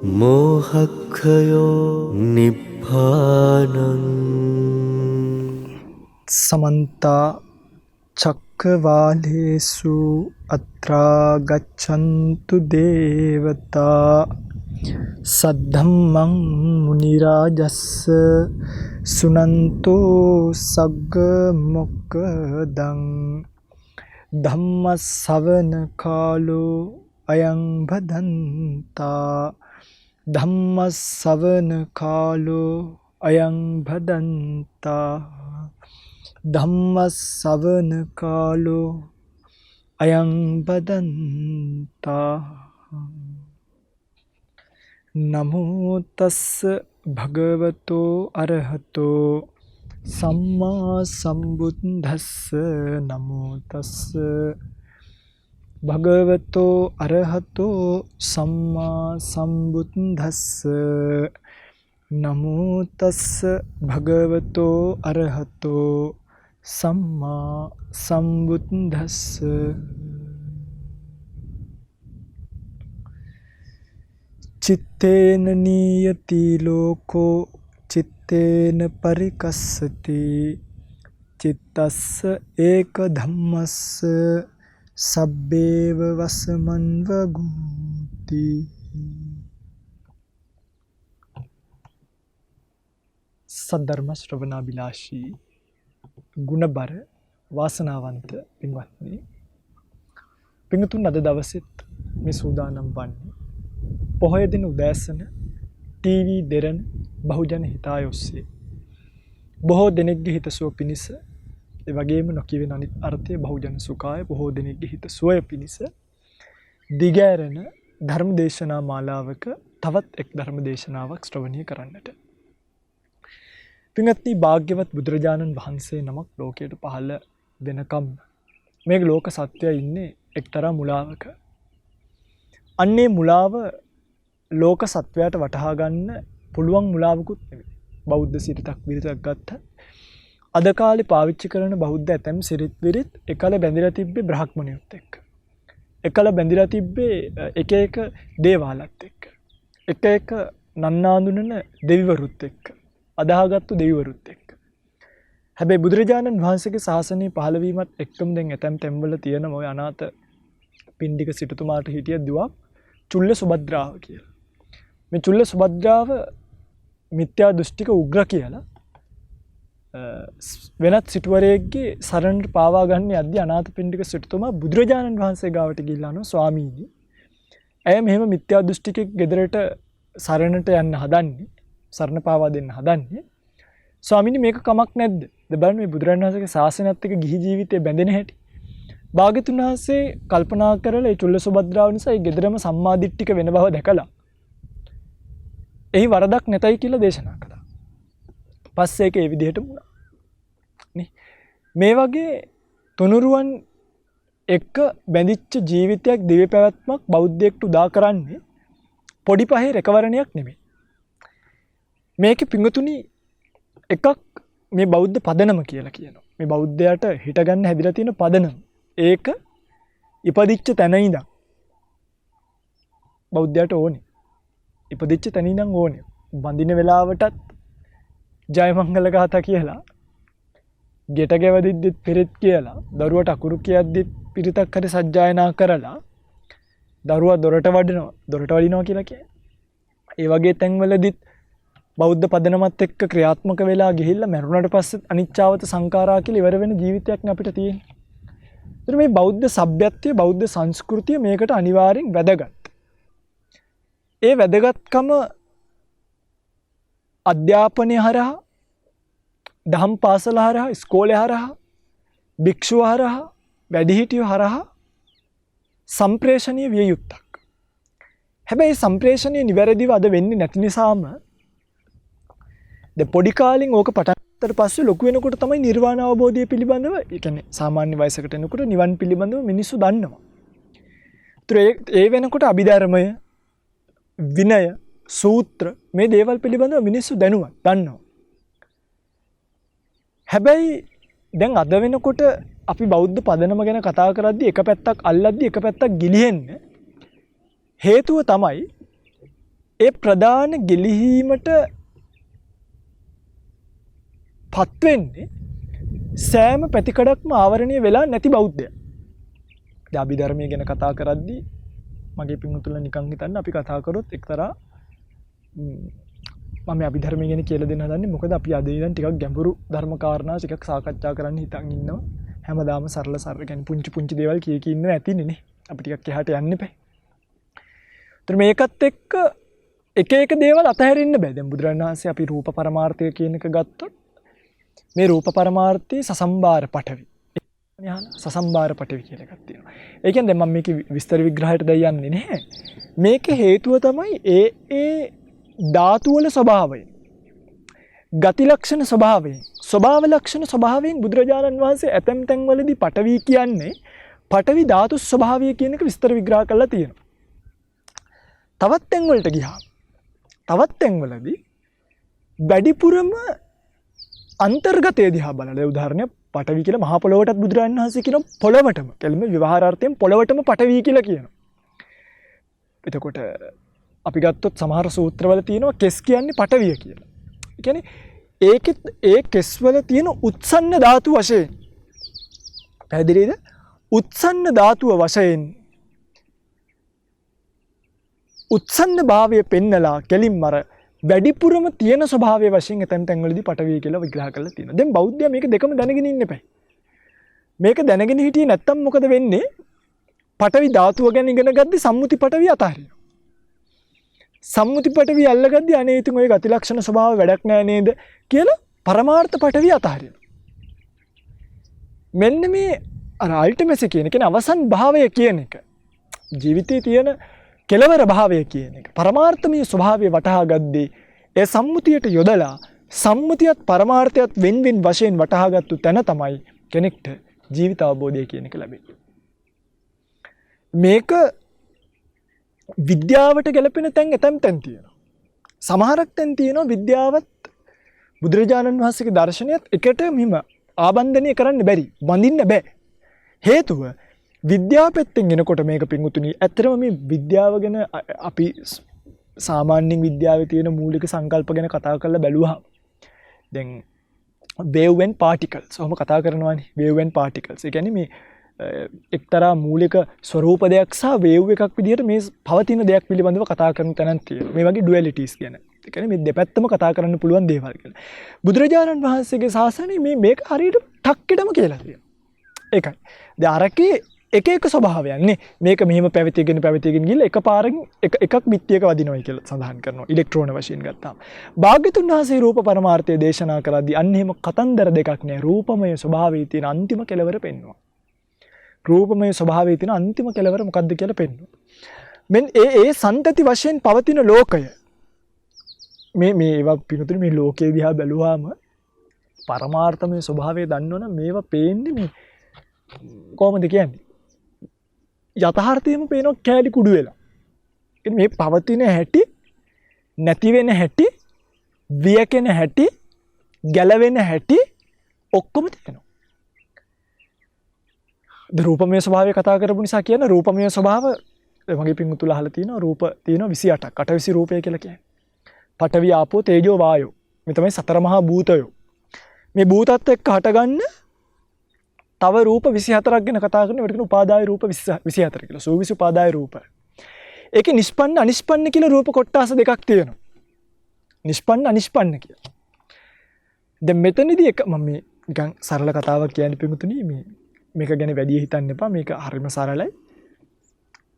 මෝහක්ඛයෝ නිබ්බානං समन्ता चक्रवालेषु अत्रा गच्छन्तु देवता सद्धम्मं मुनिराजस्स सुनन्तो सग्ग मोक्खदं धम्मස්සවන කාලෝ අයං භදන්තා ධම්මස්සවන කාලෝ අයං භදන්තා ධම්මස්සවන කාලෝ අයං භදන්තා නමෝ තස්ස භගවතෝ අරහතෝ සම්මා සම්බුද්දස්ස නමෝ තස්ස භගවතෝ අරහතෝ සම්මා සම්බුද්දස්ස නමෝ තස්ස භගවතෝ අරහතෝ සම්මා සම්බුද්දස්ස චිත්තේන නීයති ලෝකෝ චිත්තේන පරිකස්සති චිත්තස්ස ඒක ධම්මස්ස සබ්බේව වසමන්ව ගුති. සද්ධර්ම ශ්‍රවණාබිලාෂී ගුණබර වාසනාවන්ත පින්වත්නි, පින්තුන් අද දවසෙත් මේ සූදානම් වන්නේ පොහොය දින උදෑසන ටීවී දෙරණ බහුජන හිතාය ඔස්සේ බොහෝ දෙනෙක්ගේ හිතසුව පිණිස, ඒ වගේම නොකියවෙන අනිත් අර්ථය බහුජන සුඛාය, බොහෝ දෙනෙක්ගේ හිතසුවය පිණිස දිගෑරෙන ධර්ම දේශනා මාලාවක තවත් එක් ධර්ම දේශනාවක් ශ්‍රවණය කරන්නට. පින්වත්නි, භාග්‍යවත් බුදුරජාණන් වහන්සේ නමක් ලෝකයට පහළ වෙනකම් මේ ලෝක සත්‍යය ඉන්නේ එක්තරා මුලාවක. අන්නේ මුලාව ලෝක සත්වයාට වටහා ගන්න පුළුවන් මුලාවකුත් නෙවෙයි. බෞද්ධ සිරිතක් විරිතක් ගත්ත අද කාලේ පාවිච්චි කරන බෞද්ධ ඇතැම් සිරිත් විරිත් එකල බැඳිලා තිබ්බේ බ්‍රාහ්මණයොත් එක්ක. එකල බැඳිලා තිබ්බේ එක එක දේවාලත් එක්ක. එක එක නන්නාඳුනන දෙවිවරුත් එක්ක. අදාහගත්තු දෙවිවරුත් එක්ක. හැබැයි බුදුරජාණන් වහන්සේගේ ශාසනය පහළ වීමත් එක්කම දැන් ඇතැම් තැන්වල තියෙන ඔය අනාථ පින්ඩික සිටුතුමාට හිටිය දුවක් චුල්ල සුභද්‍රාව කියලා. මේ චුල්ල සුභද්‍රාව මිත්‍යා දෘෂ්ටික උග්‍ර කියලා වෙනත් සිටුවරයෙක්ගේ සරණට පාවා ගන්න යද්දී අනාථ පින්ඩික සිටුතුමා බුදුරජාණන් වහන්සේ ගාවට ගිහිල්ලා අහනවා, ස්වාමීනි, ඇය මෙහෙම මිත්‍යා දෘෂ්ටිකෙක් ගෙදරට සරණට යන්න හදන්නේ, සරණ පාවා දෙන්න හදන්නේ, ස්වාමීනි මේක කමක් නැද්ද? බලන්න මේ බුදුරජාණන් වහන්සේගේ ශාසනයත් එක්ක ගිහි ජීවිතේ බැඳෙන හැටි. භාග්‍යතුන් වහන්සේ කල්පනා කරලා ඒ චුල්ල සුභද්‍රාව නිසා ඒ ගෙදරම සම්මාදිට්ඨික වෙන බව දැකලා එහි වරදක් නැතයි කියලා දේශනා කළා. පස්සේ ඒක ඒ විදිහටම වුණා. මේ වගේ තුනුරුවන් එක්ක බැඳිච්ච ජීවිතයක්, දිව්‍ය පැවැත්මක් බෞද්ධයෙක්ට උදා කරන්නේ පොඩි පහේ රැකවරණයක් නෙමෙයි. මේකේ පිංගුතුනි එකක් මේ බෞද්ධ පදනම කියලා කියනවා. මේ බෞද්ධයාට හිටගන්න හැදිලා තියෙන පදනම. ඒක ඉපදිච්ච තැන ඉඳන් බෞද්ධයාට ඕනේ. ඉපදිච්ච තැන ඉඳන් ඕනේ. වඳින වෙලාවටත් ජයමංගල ගාථා කියලා, ගෙට ගැවදිද්දිත් පිරිත් කියලා, දරුවට අකුරු කියද්දිත් පිරිතක් හරි සජ්ජායනා කරලා දරුවා දොරට වඩිනවා කියලා කියන්නේ. ඒ වගේ තැන්වලදිත් බෞද්ධ පදනමත් එක්ක ක්‍රියාත්මක වෙලා ගිහිල්ලා මරුණට පස්සේ අනිච්චාවත සංඛාරා කියලා ඉවර වෙන ජීවිතයක් නේ අපිට තියෙන්නේ. ඒතර මේ බෞද්ධ සભ્યත්වය, බෞද්ධ සංස්කෘතිය මේකට අනිවාර්යෙන් වැදගත්. ඒ වැදගත්කම අධ්‍යාපනය හරහා, දහම් පාසල හරහා, ඉස්කෝලේ හරහා, භික්ෂුව හරහා, වැඩිහිටියෝ හරහා සම්ප්‍රේෂණීය විය යුත්තක්. හැබැයි සම්ප්‍රේෂණය නිවැරදිව අද වෙන්නේ නැති නිසාම පොඩි කාලෙන් ඕක පටන් ගත්තට පස්සේ ලොකු වෙනකොට තමයි නිර්වාණ අවබෝධය පිළිබඳව, ඒ කියන්නේ සාමාන්‍ය වයසකට එනකොට නිවන් පිළිබඳව මිනිස්සු දන්නවා. ඒ වෙනකොට අභිධර්මය, විනය, සූත්‍ර මේ දේවල් පිළිබඳව මිනිස්සු දන්නවා. හැබැයි දැන් අද වෙනකොට අපි බෞද්ධ පදනම ගැන කතා කරද්දී එක පැත්තක් අල්ලද්දී එක පැත්තක් ගිලිහෙන්න හේතුව තමයි ඒ ප්‍රධාන ගිලිහීමට පත්වෙන්නේ සෑම පැතිකඩක්ම ආවරණය වෙලා නැති බෞද්ධය. දැන් අභිධර්මය ගැන කතා කරද්දී මගේ පින්වතුන්ලා නිකන් හිතන්න අපි කතා කරොත් එක්තරා මම අභිධර්මය ගැන කියලා දෙන්න හදන්නේ මොකද අපි අද ඉඳන් ටිකක් ගැඹුරු ධර්ම කාරණා ටිකක් සාකච්ඡා කරන්න හිතන් ඉන්නවා. හැමදාම සරල කියන්නේ පුංචි දේවල් කිය ඉන්නව ඇතිනේ නේ. අපි ටිකක් එහාට යන්න එපා. ඒතර මේකත් එක්ක එක දේවල් අතහැරෙන්න බෑ. දැන් බුදුරණන් වහන්සේ අපි රූප පරමාර්ථය කියන එක ගත්තොත් මේ රූප පරමාර්ථයේ සසම්බාර පඨවි. සසම්බාර පඨවි කියලා එකක් තියෙනවා. ඒ කියන්නේ දැන් මම මේක විස්තර විග්‍රහයට දැන් යන්නේ නැහැ. මේකේ හේතුව තමයි ඒ ධාතු වල ස්වභාවය. ගති ලක්ෂණ ස්වභාවයෙන්, ස්වභාව ලක්ෂණ ස්වභාවයෙන් බුදුරජාණන් වහන්සේ ඇතැම් තැන්වලදී පඨවි කියන්නේ පඨවි ධාතු ස්වභාවය කියන එක විස්තර විග්‍රහ කරලා තියෙනවා. තවත් තැන්වලට ගියාම තවත් තැන්වලදී වැඩිපුරම අන්තර්ගතය දිහා බලලා උදාහරණයක් පඨවි කියලා මහා පොළොවටත් බුදුරජාණන් වහන්සේ කියන පොළොවටම කෙලින්ම විවහාරාර්ථයෙන් පොළොවටම පඨවි කියලා කියනවා. එතකොට අපි ගත්තොත් සමහර සූත්‍රවල තියෙනවා කෙස් කියන්නේ පඨවිය කියලා. ඒ කියන්නේ ඒකෙත් ඒ කෙස් වල තියෙන උත්සන්න ධාතු වශයෙන් පැහැදිලිද? උත්සන්න ධාතුව වශයෙන් උත්සන්න භාවය පෙන්නලා කෙලින්ම අර වැඩිපුරම තියෙන ස්වභාවය වශයෙන් එතෙන් තැන්වලදී පඨවි කියලා විග්‍රහ කරලා තියෙනවා. දැන් බෞද්ධයා මේක දෙකම දැනගෙන ඉන්න එපා. මේක දැනගෙන හිටියේ නැත්තම් මොකද වෙන්නේ? පඨවි ධාතුව ගැන ඉගෙන ගද්දි සම්මුති පඨවි අතහරිනවා. සම්මුති පඨවි අල්ලගද්දි අනේ ඉතින් ඔය ගති ලක්ෂණ ස්වභාව වැඩක් නෑ නේද කියලා පරමාර්ථ පඨවි අතහරිනවා. මෙන්න මේ අර අල්ටිමසි කියන අවසන් භාවය කියන එක ජීවිතයේ තියෙන කෙලවර භාවය කියන එක පරමාර්ථමය ස්වභාවය වටහා ගද්දී ඒ සම්මුතියට යොදලා සම්මුතියත් පරමාර්ථයත් වෙන්වෙන් වශයෙන් වටහාගත්තු තැන තමයි කෙනෙක්ට ජීවිත අවබෝධය කියන එක ලැබෙන්නේ. මේක විද්‍යාවට ගැලපෙන තැන් ඇතැම් තැන් තියෙනවා. සමහරක් තැන් තියෙනවා විද්‍යාවත් බුදුරජාණන් වහන්සේගේ දර්ශනයත් එකට මෙහිම ආබන්ධනය කරන්න බැරි. බඳින්න බෑ. හේතුව විද්‍යාව පැත්තෙන් එනකොට මේක පිංගුතුනි ඇත්තටම මේ විද්‍යාව ගැන අපි සාමාන්‍යයෙන් විද්‍යාවේ තියෙන මූලික සංකල්ප ගැන කතා කරලා බැලුවා. දැන් wave and particles ඔහොම කතා කරනවානේ wave and particles. ඒ කියන්නේ මේ එක්තරා මූලික ස්වරූප දෙයක් සහ වේව් එකක් විදිහට මේ පවතින දෙයක් පිළිබඳව කතා කරන තැනක් තියෙනවා. මේ වගේ ඩුවැලිටිස් ගැන. ඒ කියන්නේ මේ දෙපැත්තම කතා කරන්න පුළුවන් දේවල් කියලා. බුදුරජාණන් වහන්සේගේ ශාසනයේ මේක හරියට ටක්කෙටම කියලා තියෙනවා. ඒකයි. දැන් අරකේ එක ස්වභාවයක් නේ. මේක මෙහෙම පැවතීගෙන ගිහලා එකපාරකින් එකක් පිටියක වදිනවා කියලා සඳහන් කරනවා. ඉලෙක්ට්‍රෝන වශයෙන් ගත්තාම. භාග්‍යතුන් වහන්සේ රූප පරමාර්ථය දේශනා කරද්දී අන්න එහෙම කතන්දර දෙකක් නෑ. රූපමය ස්වභාවයේ තියෙන අන්තිම කෙලවර පෙන්වනවා. රූපමය ස්වභාවයේ තියෙන අන්තිම කෙලවර මොකක්ද කියලා පෙන්වනවා. මෙන්න ඒ සන්තති වශයෙන් පවතින ලෝකය මේ ඒවා පිටුතුනේ මේ ලෝකේ දිහා බැලුවාම පරමාර්ථමය ස්වභාවය දන්නවනම් මේවා පේන්නේ මේ කොහොමද කියන්නේ? යථාර්ථයෙන්ම පේනවා කෑලි කුඩු වෙලා. මේ පවතින හැටි, නැති වෙන හැටි, වියකෙන හැටි, ගැලවෙන හැටි ඔක්කොම තියෙනවා. රූපමය ස්වභාවය කතා කරපු නිසා කියන රූපමය ස්වභාව මගේ පින්තුල අහලා තියෙනවා රූප තියෙනවා 28ක්. 820 රූපය කියලා කියන්නේ. පඨවි ආපෝ තේජෝ වායෝ. මේ තමයි සතර මහා භූතයෝ. මේ භූතත් එක්ක හටගන්න තව රූප 24ක් ගැන කතා කරන ඒකට කියන උපාදාය රූප 24 කියලා. සූවිසි උපාදාය රූප. ඒකේ නිෂ්පන්න අනිෂ්පන්න කියලා රූප කොටස් දෙකක් තියෙනවා. නිෂ්පන්න අනිෂ්පන්න කියලා. දැන් මෙතනදී එක මම මේ නිකන් සරල කතාවක් කියන්න පිටුතුනි මේක ගැන වැඩි හිතන්න එපා. මේක හරිම සරලයි.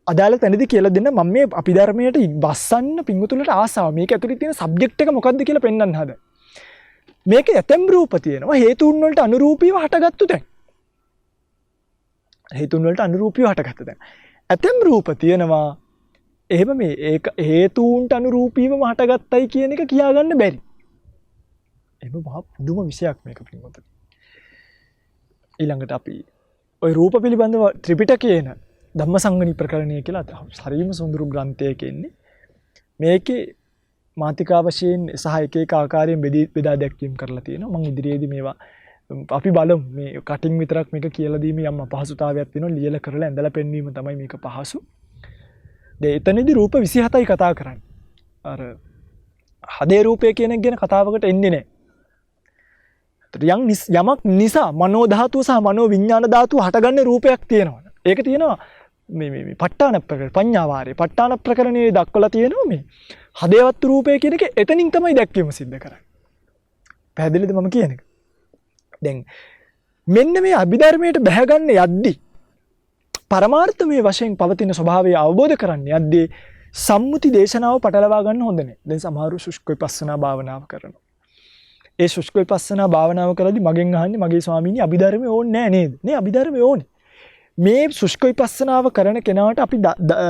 අදාළ තැනදී කියලා දෙන්න මම මේ අපි ධර්මයට බස්සන්න පිටුතුලට ආසාව. මේක ඇතුලේ තියෙන සබ්ජෙක්ට් එක මොකක්ද කියලා පෙන්වන්න හද. මේක ඇතැම් රූප තියෙනවා. හේතුන් වලට අනුරූපීව හටගත්තු තැන්. හේතුන් වලට අනුරූපීව හටගත්ත දැන් ඇතැම් රූප තියෙනවා එහෙම මේ ඒක හේතුන්ට අනුරූපීවම හටගත්තයි කියන එක කියාගන්න බැරි. එහෙම මහා පුදුම විශයක් මේක පිළිබඳව. ඊළඟට අපි ওই රූප පිළිබඳව ත්‍රිපිටකයේන ධම්මසංගණි ප්‍රකරණය කියලා හරිම සුන්දර ග්‍රන්ථයක ඉන්නේ. මේකේ මාතිකා වශයෙන් සහ එක ආකාරයෙන් බෙදා දැක්වීම කරලා තියෙනවා. මම ඉදිරියේදී මේවා අපි බලමු මේ කටින් විතරක් මේක කියලා දීමේ යම් අපහසුතාවයක් තියෙනවා ලියලා කරලා ඇඳලා පෙන්වීම තමයි මේක පහසු. දැන් එතනදී රූප 27යි කතා කරන්නේ. අර හදේ රූපය කියන එක ගැන කතාවකට එන්නේ නැහැ. යමක් නිසා මනෝ ධාතුව සහ මනෝ විඥාන ධාතුව හටගන්න රූපයක් තියෙනවා. ඒක තියෙනවා මේ ප ဋ ාණ ප්‍රකරණ පඤ්ඤාවාරේ ප ဋ ාණ ප්‍රකරණයේ දක්වලා තියෙනවා මේ හදේවත් රූපය කියන එක එතනින් තමයි දැක්වීම සිද්ධ කරන්නේ. පැහැදිලිද මම කියන එක? දැන් මෙන්න මේ අභිධර්මයට බැහැගන්න යද්දි පරමාර්ථමය වශයෙන් පවතින ස්වභාවය අවබෝධ කරන්න යද්දී සම්මුති දේශනාව පටලවා ගන්න හොඳ නැහැ. දැන් සමහරු ශුෂ්ක විපස්සනා භාවනාව කරනවා. ඒ ශුෂ්ක විපස්සනා භාවනාව කරද්දී මගෙන් අහන්නේ මගේ ස්වාමීනි අභිධර්මය ඕනේ නැහැ නේද? නේ අභිධර්මය ඕනේ. මේ ශුෂ්ක විපස්සනාව කරන කෙනාට අපි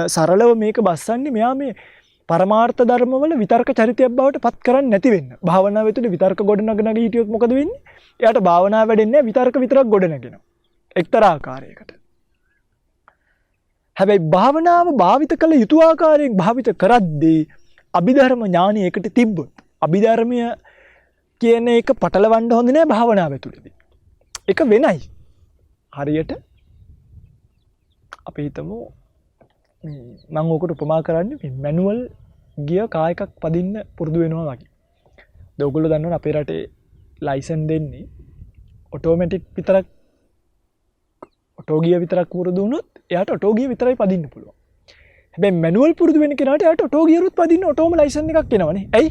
සරලව මේක බස්සන්නේ මෙයා මේ පරමාර්ථ ධර්මවල විතර්ක චරිතයක් බවට පත් කරන්නේ නැති වෙන්න. භාවනාව ඇතුලේ විතර්ක ගොඩනගන හිටියොත් මොකද වෙන්නේ? එයාට භාවනාව වැඩෙන්නේ නැහැ විතර්ක විතරක් ගොඩනගෙනවා. එක්තරා ආකාරයකට. හැබැයි භාවනාව භාවිත කළ යුතු ආකාරයෙන් භාවිත කරද්දී අභිධර්ම ඥානය එකට තිබ්බොත් අභිධර්මය කියන එක පටලවන්න හොඳ නෑ භාවනාව ඇතුළේදී. ඒක වෙනයි. හරියට අපි හිතමු මම ඕකට උපමා කරන්නේ මේ මැනුවල් ගිය කාර් එකක් පදින්න පුරුදු වෙනවා වගේ. දැන් ඔයගොල්ලෝ දන්නවනේ අපේ රටේ ලයිසන් දෙන්නේ ඔටෝමැටික් විතරක් ඔටෝ ගිය විතරක් පුරුදු වුණොත් එයාට ඔටෝ ගිය විතරයි පදින්න පුළුවන්. හැබැයි මැනුවල් පුරුදු වෙන කෙනාට එයාට ඔටෝ ගියරුත් පදින්න ඔටෝම ලයිසන් එකක් එනවනේ. ඇයි?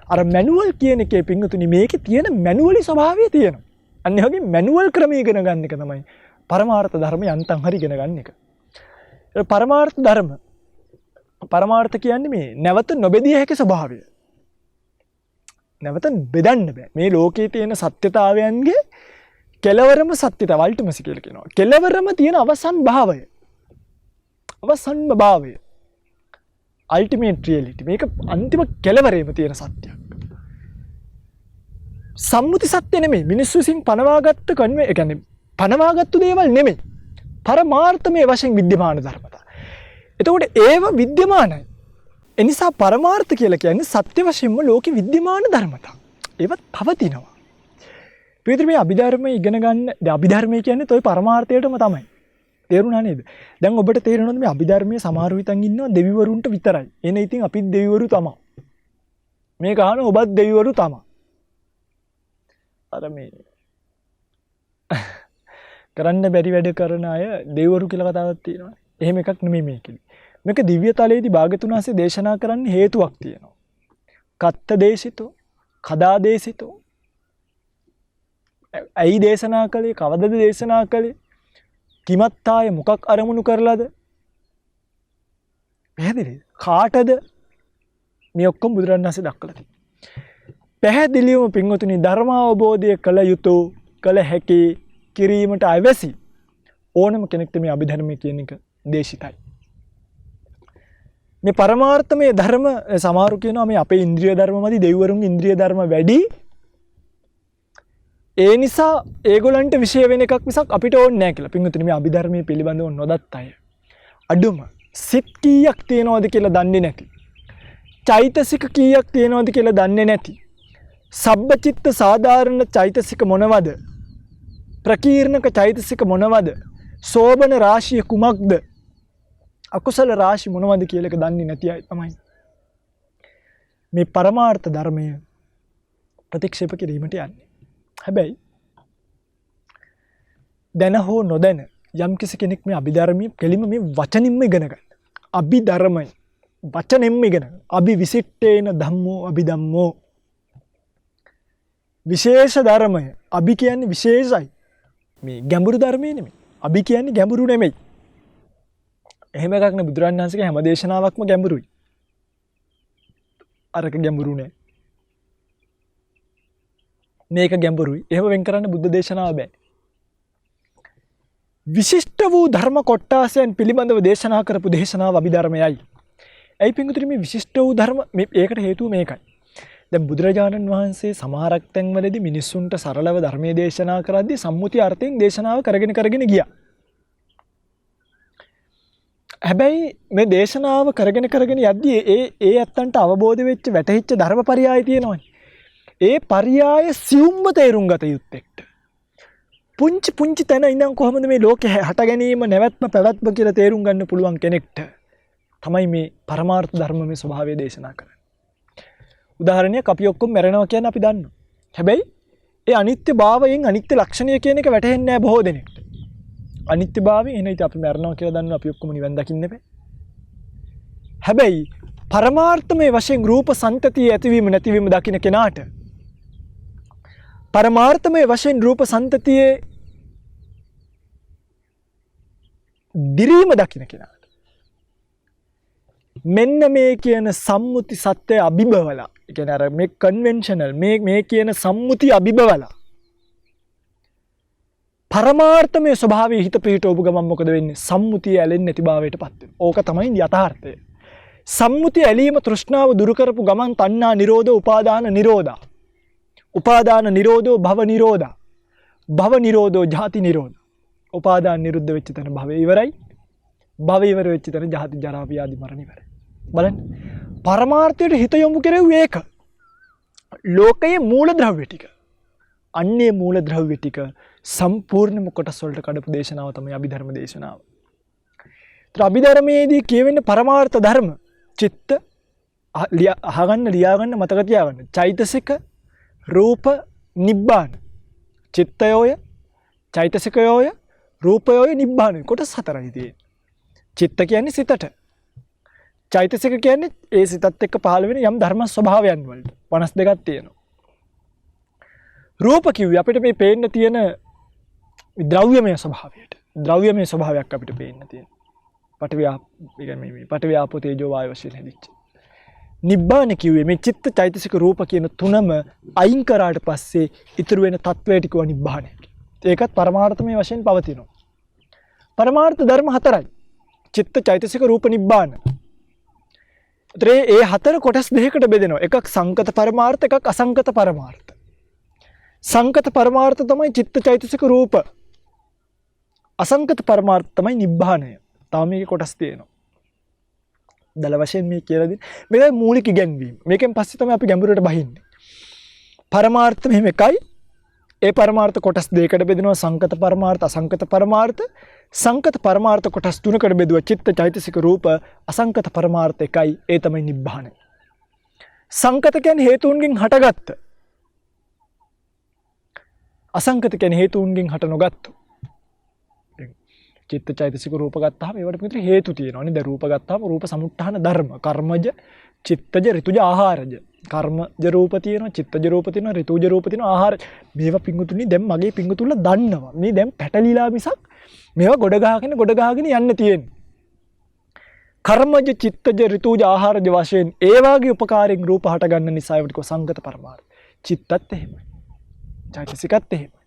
අර මැනුවල් කියන එකේ පිංගුතුනි මේකේ තියෙන මැනුවලි ස්වභාවය තියෙනවා. අන්න ඒ වගේ මැනුවල් ක්‍රමය ඉගෙන ගන්න එක තමයි පරමාර්ථ ධර්ම යන්තම් හරි ඉගෙන ගන්න එක. පරමාර්ථ ධර්ම පරමාර්ථ කියන්නේ මේ නැවත නොබෙදිය හැකි ස්වභාවය. නැවත බෙදන්න බෑ. මේ ලෝකයේ තියෙන සත්‍යතාවයන්ගේ කෙලවරම සත්‍යතාව අල්ටිමසි කියලා කියනවා. කෙලවරම තියෙන අවසන් භාවය. අවසන්ම භාවය. Ultimate reality. මේක අන්තිම කෙලවරේම තියෙන සත්‍යයක්. සම්මුති සත්‍ය නෙමෙයි. මිනිස්සු විසින් පනවාගත්ත කන්නේ ඒ කියන්නේ පනවාගත්තු දේවල් නෙමෙයි. පරමාර්ථමය වශයෙන් විද්‍යමාන ධර්මතා. එතකොට ඒව විද්‍යමානයි. ඒ නිසා පරමාර්ථ කියලා කියන්නේ සත්‍ය වශයෙන්ම ලෝකේ විද්‍යමාන ධර්මතා. ඒවත් පවතිනවා. පිටුපිට මේ අභිධර්මය ඉගෙන ගන්න දැන් අභිධර්මය කියන්නේ toy පරමාර්ථයටම තමයි. තේරුණා නේද? දැන් ඔබට තේරෙනවද මේ අභිධර්මයේ සමහරව හිතන් ඉන්නවා දෙවිවරුන්ට විතරයි. එන ඉතින් අපිත් දෙවිවරු තමයි. මේක අහන ඔබත් දෙවිවරු තමයි. අර මේ කරන්න බැරි වැඩ කරන අය දෙවිවරු කියලා කතාවක් තියෙනවා. එහෙම එකක් නෙමෙයි මේකෙදි. මේක දිව්‍ය තලයේදී භාග්‍යතුන් වහන්සේ දේශනා කරන්න හේතුවක් තියෙනවා. කත්ත දේශිතෝ, කදා දේශිතෝ. ඇයි දේශනා කළේ? කවදද දේශනා කළේ? කිමත්තාය මොකක් අරමුණු කරලාද? පැහැදිලිද? කාටද? මේ ඔක්කොම බුදුරණන් වහන්සේ දක්වලා තියෙනවා. පැහැදිලිවම පින්වතුනි ධර්ම අවබෝධය කළ යුතු කළ හැකි කිරීමට අවශ්‍ය ඕනම කෙනෙක්ට මේ අභිධර්මය කියන එක දේශිතයි. මේ පරමාර්ථමය ධර්ම සමහරු කියනවා මේ අපේ ඉන්ද්‍රිය ධර්මමදි දෙවිවරුන්ගේ ඉන්ද්‍රිය ධර්ම වැඩි. ඒ නිසා ඒගොල්ලන්ට විශේෂ වෙන එකක් මිසක් අපිට ඕනේ නැහැ කියලා. පින්වතුනි මේ අභිධර්මයේ පිළිබඳව නොදත් අය අඩුම සිත් කීයක් තියෙනවද කියලා දන්නේ නැති. චෛතසික කීයක් තියෙනවද කියලා දන්නේ නැති. සබ්බචිත්ත සාධාරණ චෛතසික මොනවද? ප්‍රකීර්ණක චෛතසික මොනවද? සෝබන රාශිය කුමක්ද? අකුසල රාශි මොනවද කියලා එක දන්නේ නැති අය තමයි මේ පරමාර්ථ ධර්මය ප්‍රතික්ෂේප කිරීමට යන්නේ. හැබැයි දැන හෝ නොදැන යම් කිසි කෙනෙක් මේ අභිධර්මයේ කෙලිම මේ වචනින්ම ඉගෙන ගන්න. අභිධර්මයි වචනෙන්ම ඉගෙන ගන්න. අභිවිසිට්ඨේන ධම්මෝ අභිධම්මෝ. විශේෂ ධර්මය. අභි කියන්නේ විශේෂයි. මේ ගැඹුරු ධර්මයේ නෙමෙයි. අභි කියන්නේ ගැඹුරු නෙමෙයි. එහෙම එකක් නේ බුදුරජාණන් වහන්සේගේ හැම දේශනාවක්ම ගැඹුරුයි. අරක ගැඹුරු නෑ. මේක ගැඹුරුයි. එහෙම වෙන් කරන්න බුද්ධ දේශනාව බෑ. විශිෂ්ට වූ ධර්ම කොට්ටාසයන් පිළිබඳව දේශනා කරපු දේශනාව අභිධර්මයයි. ඇයි පින්වතුනි මේ විශිෂ්ට වූ ධර්ම ඒකට හේතුව මේකයි. දැන් බුදුරජාණන් වහන්සේ සමහරක් තැන්වලදී මිනිස්සුන්ට සරලව ධර්මයේ දේශනා කරද්දී සම්මුති අර්ථයෙන් දේශනාව කරගෙන ගියා. හැබැයි මේ දේශනාව කරගෙන යද්දී ඒ ඇත්තන්ට අවබෝධ වෙච්ච වැටහිච්ච ධර්මපරියාය තියෙනවනේ. ඒ පරියාය සියුම්ම තේරුම් ගත යුත්තේක්ට. පුංචි තැන ඉඳන් කොහොමද මේ ලෝකේ හට ගැනීම නැවැත්ම පැවැත්ම කියලා තේරුම් ගන්න පුළුවන් කෙනෙක්ට තමයි මේ පරමාර්ථ ධර්මයේ ස්වභාවය දේශනා කරන්නේ. උදාහරණයක් අපි ඔක්කොම මැරෙනවා කියන අපි දන්නවා. හැබැයි ඒ අනිත්‍යභාවයෙන් අනිත්‍ය ලක්ෂණය කියන එක වැටහෙන්නේ නැහැ බොහෝ දෙනෙක්ට. අනිත්‍යභාවයෙන් එන ඉතින් අපි මැරෙනවා කියලා දන්නවා අපි ඔක්කොම නිවන් දකින්න බෑ. හැබැයි පරමාර්ථමය වශයෙන් රූප සංතතිය ඇතිවීම නැතිවීම දකින්න කෙනාට පරමාර්ථමය වශයෙන් රූප සංතතියේ දිරීම දකින්න කෙනාට මෙන්න මේ කියන සම්මුති සත්‍යය අභිබවලා, ඒ කියන්නේ අර මේ කන්වෙන්ෂනල් මේ කියන සම්මුති අභිබවලා පරමාර්ථමය ස්වභාවයේ හිත පිහිටවපු ගමන් මොකද වෙන්නේ? සම්මුතිය ඇලෙන්නේ නැති භාවයට පත් වෙනවා. ඕක තමයි යථාර්ථය. සම්මුතිය ඇලීම තෘෂ්ණාව දුරු කරපු ගමන් තණ්හා නිරෝධෝ උපාදාන නිරෝධා. උපාදාන නිරෝධෝ භව නිරෝධා. භව නිරෝධෝ ජාති නිරෝධ. උපාදාන නිරුද්ධ වෙච්ච තැන භවය ඉවරයි. භව ඉවර වෙච්ච තැන ජාති ජරා ව්‍යාධි මරණ ඉවරයි. බලන්න. පරමාර්ථයට හිත යොමු කෙරෙව්වේ ඒක. ලෝකයේ මූල ද්‍රව්‍ය ටික. අන්නේ මූල ද්‍රව්‍ය ටික සම්පූර්ණම කොටස් වලට කඩපු දේශනාව තමයි අභිධර්ම දේශනාව. ඒතර අභිධර්මයේදී කියවෙන්නේ පරමාර්ථ ධර්ම චිත්ත අහගන්න ලියාගන්න මතක තියාගන්න. චෛතසික රූප නිබ්බාන. චිත්තයෝය චෛතසිකයෝය රූපයෝය නිබ්බාන කොටස් හතරයි තියෙන්නේ. චිත්ත කියන්නේ සිතට. චෛතසික කියන්නේ ඒ සිතත් එක්ක පහළ වෙන යම් ධර්ම ස්වභාවයන් වලට 52ක් තියෙනවා. රූප කිව්වේ අපිට මේ පේන්න තියෙන ද්‍රව්‍යමය ස්වභාවයට. ද්‍රව්‍යමය ස්වභාවයක් අපිට පේන්න තියෙනවා. පඨවි ආපෝ තේජෝ වායු වශයෙන් හැදිච්ච. නිබ්බාන කිව්වේ මේ චිත්ත චෛතසික රූප කියන තුනම අයින් කරාට පස්සේ ඉතුරු වෙන තත්වයට කිව්වා නිබ්බානය. ඒකත් පරමාර්ථමය වශයෙන් පවතිනවා. පරමාර්ථ ධර්ම හතරයි. චිත්ත චෛතසික රූප නිබ්බාන. ඒ හතර කොටස් දෙකකට බෙදෙනවා. එකක් සංකත පරමාර්ථ, එකක් අසංකත පරමාර්ථ. සංකත පරමාර්ථ තමයි චිත්ත චෛතසික රූප. අසංකත පරමාර්ථ තමයි නිබ්බානය. තාම මේකේ කොටස් තියෙනවා. දල වශයෙන් මේ කියලා දෙන්නේ. මේකයි මූලික ඉගැන්වීම. මේකෙන් පස්සේ තමයි අපි ගැඹුරට බහින්නේ. පරමාර්ථ මෙහෙම එකයි. ඒ පරමාර්ථ කොටස් දෙකකට බෙදෙනවා. සංකත පරමාර්ථ, අසංකත පරමාර්ථ. සංකත පරමාර්ථ කොටස් තුනකට බෙදුවා. චිත්ත චෛතසික රූප. අසංකත පරමාර්ථ එකයි. ඒ තමයි නිබ්බානය. සංකත කියන්නේ හේතුන්ගෙන් හටගත්ත. අසංකත කියන්නේ හේතුන්ගෙන් හට නොගත්තු. චිත්ත චෛතසික රූප ගත්තාම ඒවට පිටර හේතු තියෙනවා නේද? රූප ගත්තාම රූප සමුත්ථාන ධර්ම. කර්මජ, චිත්තජ, ඍතුජ, ආහාරජ. කර්මජ රූප තියෙනවා, චිත්තජ රූප තියෙනවා, ඍතුජ රූප තියෙනවා, ආහාර. මේවා පිංගුතුනි දැන් මගේ පිංගුතුල්ල දන්නවා. මේ දැන් පැටලිලා මිසක් මේවා ගොඩ ගහගෙන යන්න තියෙන්නේ. කර්මජ, චිත්තජ, ඍතුජ, ආහාරජ වශයෙන් ඒ වාගේ උපකාරයෙන් රූප හට ගන්න නිසා ඒවට කෝ සංගත පරමාර්ථ. චිත්තත් එහෙමයි. චෛතසිකත් එහෙමයි.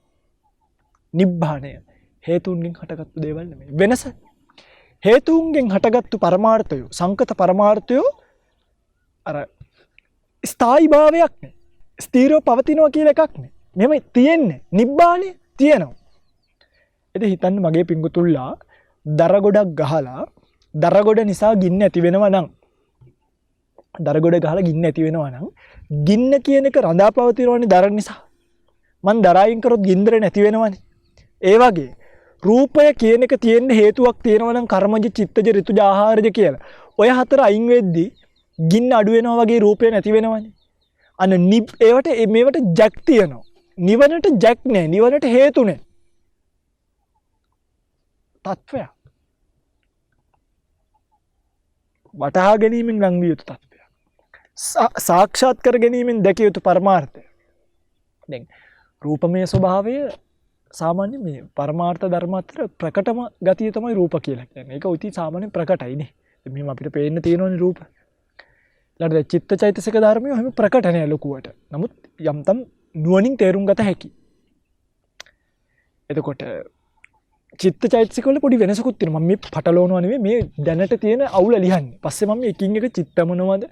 නිබ්බාණය හේතුන්ගෙන් හටගත්තු දේවල් නෙමෙයි. වෙනස හේතුන්ගෙන් හටගත්තු පරමාර්ථය සංකත පරමාර්ථය අර ස්ථායි භාවයක් නේ. ස්ථීරව පවතිනවා කියලා එකක් නේ. මෙහෙම තියෙන්නේ. නිබ්බාණය තියෙනවා. ඉතින් හිතන්න මගේ පිංගුතුල්ලා දර ගොඩක් ගහලා දර ගොඩ නිසා ගින්න ඇති වෙනවා නම් දර ගොඩ ගහලා ගින්න ඇති වෙනවා නම් ගින්න කියන එක රඳා පවතිනවනේ දර නිසා. මන් දරායින් කරොත් ගින්දර නැති වෙනවනේ. ඒ වගේ රූපය කියන එක තියෙන්න හේතුවක් තියෙනවා නම් කර්මජ, චිත්තජ, ඍතුජ, ආහාරජ කියලා. ඔය හතර අයින් වෙද්දී ගින්න අඩු වෙනවා වගේ රූපය නැති වෙනවනේ. අන්න ඒවට මේවට ජැක් තියෙනවා. නිවනට ජැක් නැහැ. නිවනට හේතු නැහැ. තත්වය. වටහා ගැනීමෙන් ලං විය යුතු තත්වය. සාක්ෂාත් කර ගැනීමෙන් දැකිය යුතු පරමාර්ථය. දැන් රූපමය ස්වභාවය සාමාන්‍ය මේ පරමාර්ථ ධර්ම අතර ප්‍රකටම ගතිය තමයි රූප කියලා කියන්නේ. ඒක උති සාමාන්‍යයෙන් ප්‍රකටයිනේ. මෙහෙම අපිට පේන්න තියෙනවනේ රූප. ඊළඟට චිත්ත චෛතසික ධර්මය එහෙම ප්‍රකට නෑ ලොකුවට. නමුත් යම්තම් නුවණින් තේරුම් ගත හැකි. එතකොට චිත්ත චෛතසික වල පොඩි වෙනසකුත් තියෙනවා. මම මේ පටලවනවා නෙවෙයි මේ දැනට තියෙන අවුල ලියන්නේ. පස්සේ මම එකින් එක චිත්ත මොනවද,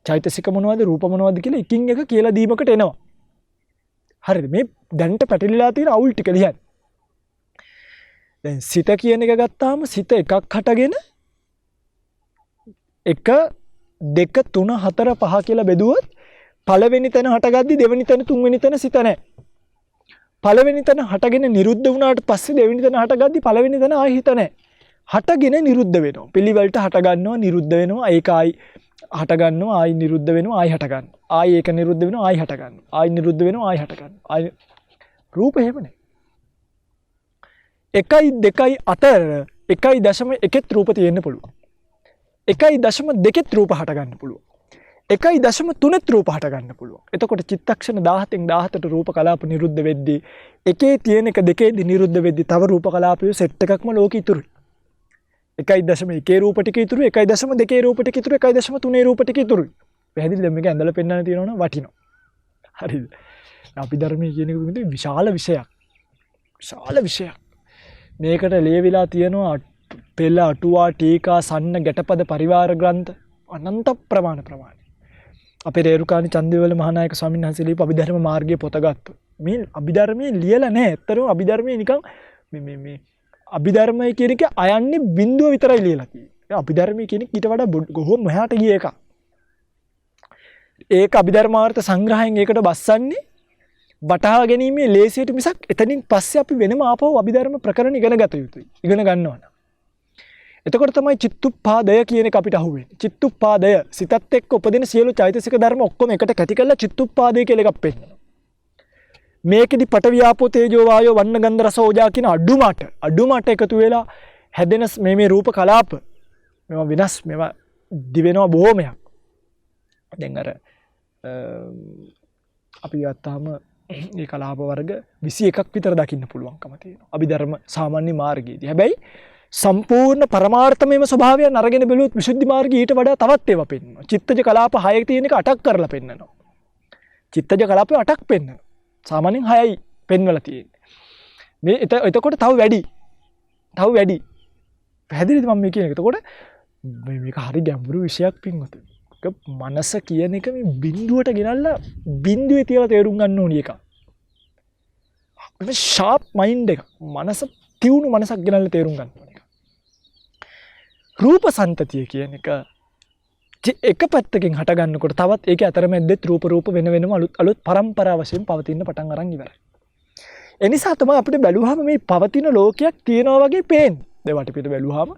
චෛතසික මොනවද, රූප මොනවද කියලා එකින් එක කියලා දීමකට එනවා. හරිද? මේ දැනට පැටලිලා තියෙන අවුල් ටික ලියන්න. දැන් සිත කියන එක ගත්තාම සිත එකක් හටගෙන 1 2 3 4 5 කියලා බෙදුවොත් පළවෙනි තැන හටගද්දි දෙවෙනි තැන තුන්වෙනි තැන සිත නැහැ. පළවෙනි තැන හටගෙන නිරුද්ධ වුණාට පස්සේ දෙවෙනි තැන හටගද්දි පළවෙනි තැන ආයි හිත නැහැ. හටගෙන නිරුද්ධ වෙනවා. පිළිවෙලට හට ගන්නවා නිරුද්ධ වෙනවා. ඒක ආයි හට ගන්නවා ආයි නිරුද්ධ වෙනවා ආයි හට ගන්නවා. ආයි ඒක නිරුද්ධ වෙනවා ආයි හට ගන්නවා. ආයි නිරුද්ධ වෙනවා ආයි හට ගන්නවා. ආයි රූප එහෙමනේ. 1 2 අතර 1.1 රූප තියෙන්න පුළුවන්. 1.2 රූප හට ගන්න පුළුවන්. 1.3 රූප හට ගන්න පුළුවන්. එතකොට චිත්තක්ෂණ 17න් 17ට රූප කලාප නිරුද්ධ වෙද්දී එකේ තියෙන එක දෙකේදී නිරුද්ධ වෙද්දී තව රූප කලාපයේ සෙට් එකක්ම ලෝකෙ ඉතුරුයි. 1.1 රූප ටික ඉතුරුයි 1.2 රූප ටික ඉතුරුයි 1.3 රූප ටික ඉතුරුයි. පැහැදිලිද? මේක ඇඳලා පෙන්නන්න තියෙනවනම් වටිනවා. හරිද? අපි ධර්මයේ කියන එක විශාල විෂයක්. විශාල විෂයක්. මේකට ලියවිලා තියෙනවා පෙළ අටුවා ටීකා සන්න ගැටපද පරිවාර ග්‍රන්ථ අනන්ත ප්‍රමාණ. අපේ රේරුකාණි චන්දිවල මහානායක ස්වාමීන් වහන්සේ ලියපු අභිධර්ම මාර්ගයේ පොත ගත්තා. මේ අභිධර්මයේ ලියලා නැහැ. ඇත්තටම අභිධර්මයේ නිකන් මේ අභිධර්මයේ කියන එක අයන්නේ බිඳුව විතරයි ලියලා තියෙන්නේ. අභිධර්මයේ කියන එක ඊට වඩා කොහොම මෙහාට ගිය එකක්. ඒක අභිධර්මාර්ථ සංග්‍රහයෙන් ඒකට බස්සන්නේ වටහා ගැනීමේ ලේසියට මිසක් එතනින් පස්සේ අපි වෙනම ආපහු අභිධර්ම ප්‍රකරණ ඉගෙන ගත යුතුයි. ඉගෙන ගන්නවා නම්. එතකොට තමයි චිත්තුප්පාදය කියන එක අපිට අහුවෙන්නේ. චිත්තුප්පාදය සිතත් එක්ක උපදින සියලු චෛතසික ධර්ම ඔක්කොම එකට කැටි කරලා චිත්තුප්පාදය කියලා එකක් පෙන්නනවා. මේකෙදි පඨවි ආපෝ තේජෝ වායෝ වන්න ගන්ධ රස ඕජා කියන අඩුමට එකතු වෙලා හැදෙන මේ රූප කලාප මේවා විනාශ මේවා දිවෙනවා බොහොමයක්. දැන් අර අපි ගත්තාම මේ කලාප වර්ග 21ක් විතර දකින්න පුළුවන්කම තියෙනවා. අභිධර්ම සාමාන්‍ය මාර්ගයේදී. හැබැයි සම්පූර්ණ පරමාර්ථමයම ස්වභාවයන් අරගෙන බැලුවොත් විසුද්ධි මාර්ගයේ ඊට වඩා තවත් ඒවා පෙන්වනවා. චිත්තජ කලාප 6ක තියෙන එක 8ක් කරලා පෙන්නනවා. චිත්තජ කලාප 8ක් පෙන්වනවා. සාමාන්‍යයෙන් 6යි පෙන්වලා තියෙන්නේ. මේ එතකොට තව වැඩි. පැහැදිලිද මම මේ කියන එක? එතකොට මේක හරි ගැඹුරු විෂයක් පින්වතුනි. මනස කියන එක මේ බිඳුවට ගෙනල්ලා බිඳුවේ තියලා තේරුම් ගන්න ඕනි එක. මේ ෂාප් මයින්ඩ් එක. මනස තියුණු මනසක් ගෙනල්ලා තේරුම් ගන්න ඕනි එක. රූප සන්තතිය කියන එක එක පැත්තකින් හට ගන්නකොට තවත් ඒකේ අතරමැද්දෙත් රූප වෙන වෙනම අලුත් පරම්පරා වශයෙන් පවතින පටන් අරන් ඉවරයි. ඒ නිසා තමයි අපිට බැලුවාම මේ පවතින ලෝකයක් තියෙනවා වගේ පේන්නේ. දැන් වටපිට බැලුවාම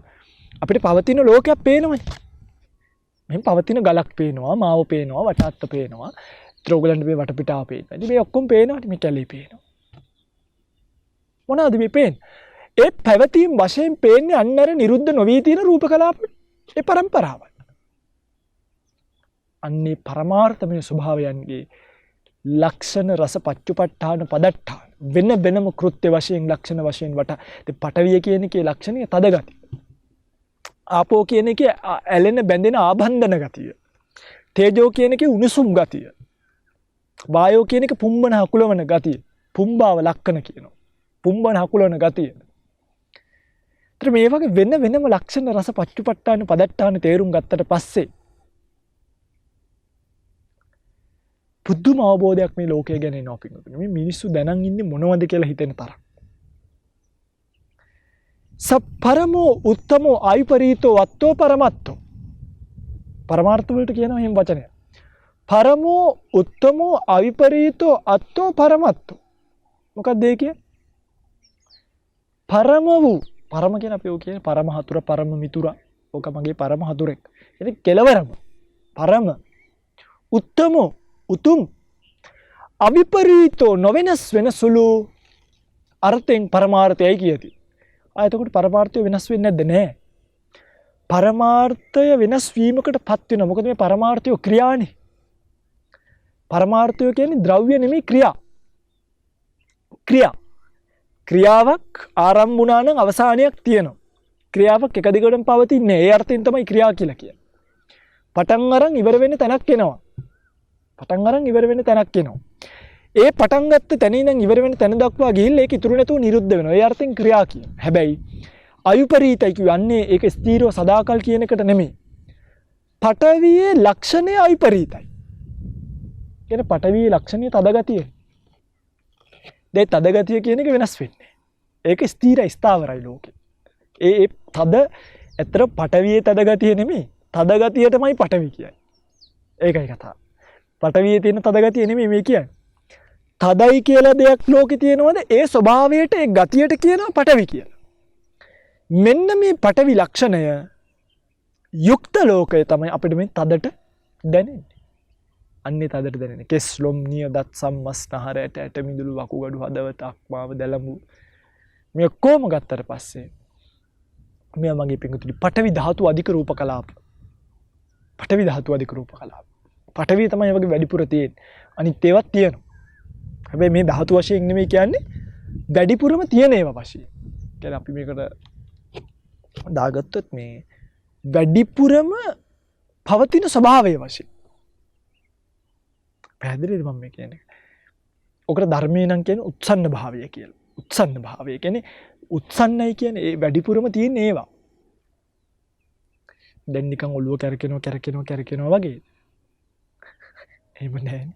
අපිට පවතින ලෝකයක් පේනවනේ. මෙහෙන් පවතින ගලක් පේනවා, මාව පේනවා, වටාත්ත පේනවා, ත්‍රෝගලන්ඩ් මේ වටපිටාව පේනවා. ඉතින් මේ ඔක්කොම පේනවානේ මේ කැලේ පේනවා. මොනවාද මේ පේන්නේ? ඒ පැවතීම් වශයෙන් පේන්නේ අන්නර නිරුද්ධ නොවී තියෙන රූප කලාප ඒ පරම්පරාව. අන්නේ පරමාර්ථමය ස්වභාවයන්ගේ ලක්ෂණ රස පච්චුපට්ඨාන පදට්ඨාන වෙන වෙනම කෘත්‍ය වශයෙන් ලක්ෂණ වශයෙන් වට පඨවිය කියන එකේ ලක්ෂණය තද ගතිය. ආපෝ කියන එකේ ඇලෙන බැඳෙන ආබන්ධන ගතිය. තේජෝ කියන එකේ උණුසුම් ගතිය. වායෝ කියන එක පුම්බන හකුලවන ගතිය. පුම්බාව ලක්කන කියනවා. පුම්බන හකුලවන ගතිය. ඒතර මේ වගේ වෙන වෙනම ලක්ෂණ රස පච්චුපට්ඨාන පදට්ඨාන තේරුම් ගත්තට පස්සේ පුදුම අවබෝධයක් මේ ලෝකය ගැන එනවා පිටුතුනේ. මේ මිනිස්සු දැනන් ඉන්නේ මොනවද කියලා හිතෙන තරම්. සප්පරමෝ උත්තමෝ ආයුපරීතෝ වත්තෝ පරමත්තෝ. පරමාර්ථ වලට කියනවා එහෙම වචනය. පරමෝ උත්තමෝ ආයුපරීතෝ අත්තෝ පරමත්තෝ. මොකක්ද ඒ කියන්නේ? පරම වූ පරම කියන අපි ඔය කියන්නේ පරම හතුර පරම මිතුරා. ඕක මගේ පරම හතුරෙක්. ඉතින් කෙලවරම පරම උත්තමෝ උතුම් අවිපරීතෝ නොවෙනස් වෙන සුළු අර්ථයෙන් පරමාර්ථයයි කියති. එතකොට පරමාර්ථය වෙනස් වෙන්නේ නැද්ද? නෑ. පරමාර්ථය වෙනස් වීමකට පත් වෙනවා. මොකද මේ පරමාර්ථය ක්‍රියානේ. පරමාර්ථය කියන්නේ ද්‍රව්‍ය නෙමෙයි ක්‍රියා. ක්‍රියාවක් ආරම්භ වුණා නම් අවසානයක් තියෙනවා. ක්‍රියාවක් එක දිගටම පවතින්නේ. ඒ අර්ථයෙන් තමයි ක්‍රියා කියලා කියන්නේ. පටන් අරන් ඉවර වෙන්න තැනක් එනවා. ඒ පටන් ගත්ත තැන ඉඳන් ඉවර වෙන තැන දක්වා ගිහිල්ලා ඒක ඉතුරු නැතුව නිරුද්ධ වෙනවා. ඒ අර්ථයෙන් ක්‍රියා කියන. හැබැයි අයුපරීතයි කියන්නේ ඒක ස්ථීරව සදාකල් කියන එකට නෙමෙයි. පඨවියේ ලක්ෂණය අයුපරීතයි. කියන්නේ පඨවියේ ලක්ෂණය තදගතිය. දැන් තදගතිය කියන එක වෙනස් වෙන්නේ. ඒක ස්ථීරයි ස්ථාවරයි ලෝකේ. ඒ තද ඇත්තට පඨවියේ තදගතිය නෙමෙයි. තදගතිය තමයි පඨවි කියන්නේ. ඒකයි කතාව. පඨවියේ තියෙන තදගතිය නෙමෙයි මේ කියන්නේ. තදයි කියලා දෙයක් ලෝකේ තියෙනවද? ඒ ස්වභාවයට ඒ ගතියට කියනවා පඨවි කියලා. මෙන්න මේ පඨවි ලක්ෂණය යුක්ත ලෝකය තමයි අපිට මේ තදට දැනෙන්නේ. අන්නේ තදට දැනෙන්නේ. කෙස් ලොම් නිය දත් සම්මස්නහර ඇට මිදුළු වකුගඩු හදවත අක්මාව දැලඹු මේ කොහොම ගත්තට පස්සේ මේ මගේ පිංගුතුනි පඨවි ධාතු අධික රූප කලාප. පඨවි ධාතු අධික රූප කලාප. පඨවි තමයි වගේ වැඩිපුර තියෙන්නේ. අනිත් ඒවත් තියෙනවා. හැබැයි මේ ධාතු වශයෙන් නෙමෙයි කියන්නේ වැඩිපුරම තියෙන ඒවා වශයෙන්. කියන්නේ අපි මේකට දාගත්තොත් මේ වැඩිපුරම පවතින ස්වභාවය වශයෙන්. පැහැදිලිද මම මේ කියන්නේ? ඔකට ධර්මයේ නම් කියන්නේ උත්සන්න භාවය කියලා. උත්සන්න භාවය කියන්නේ උත්සන්නයි කියන්නේ ඒ වැඩිපුරම තියෙන ඒවා. දැන් නිකන් ඔළුව කැරකෙනවා වගේ. එහෙම නැහැ.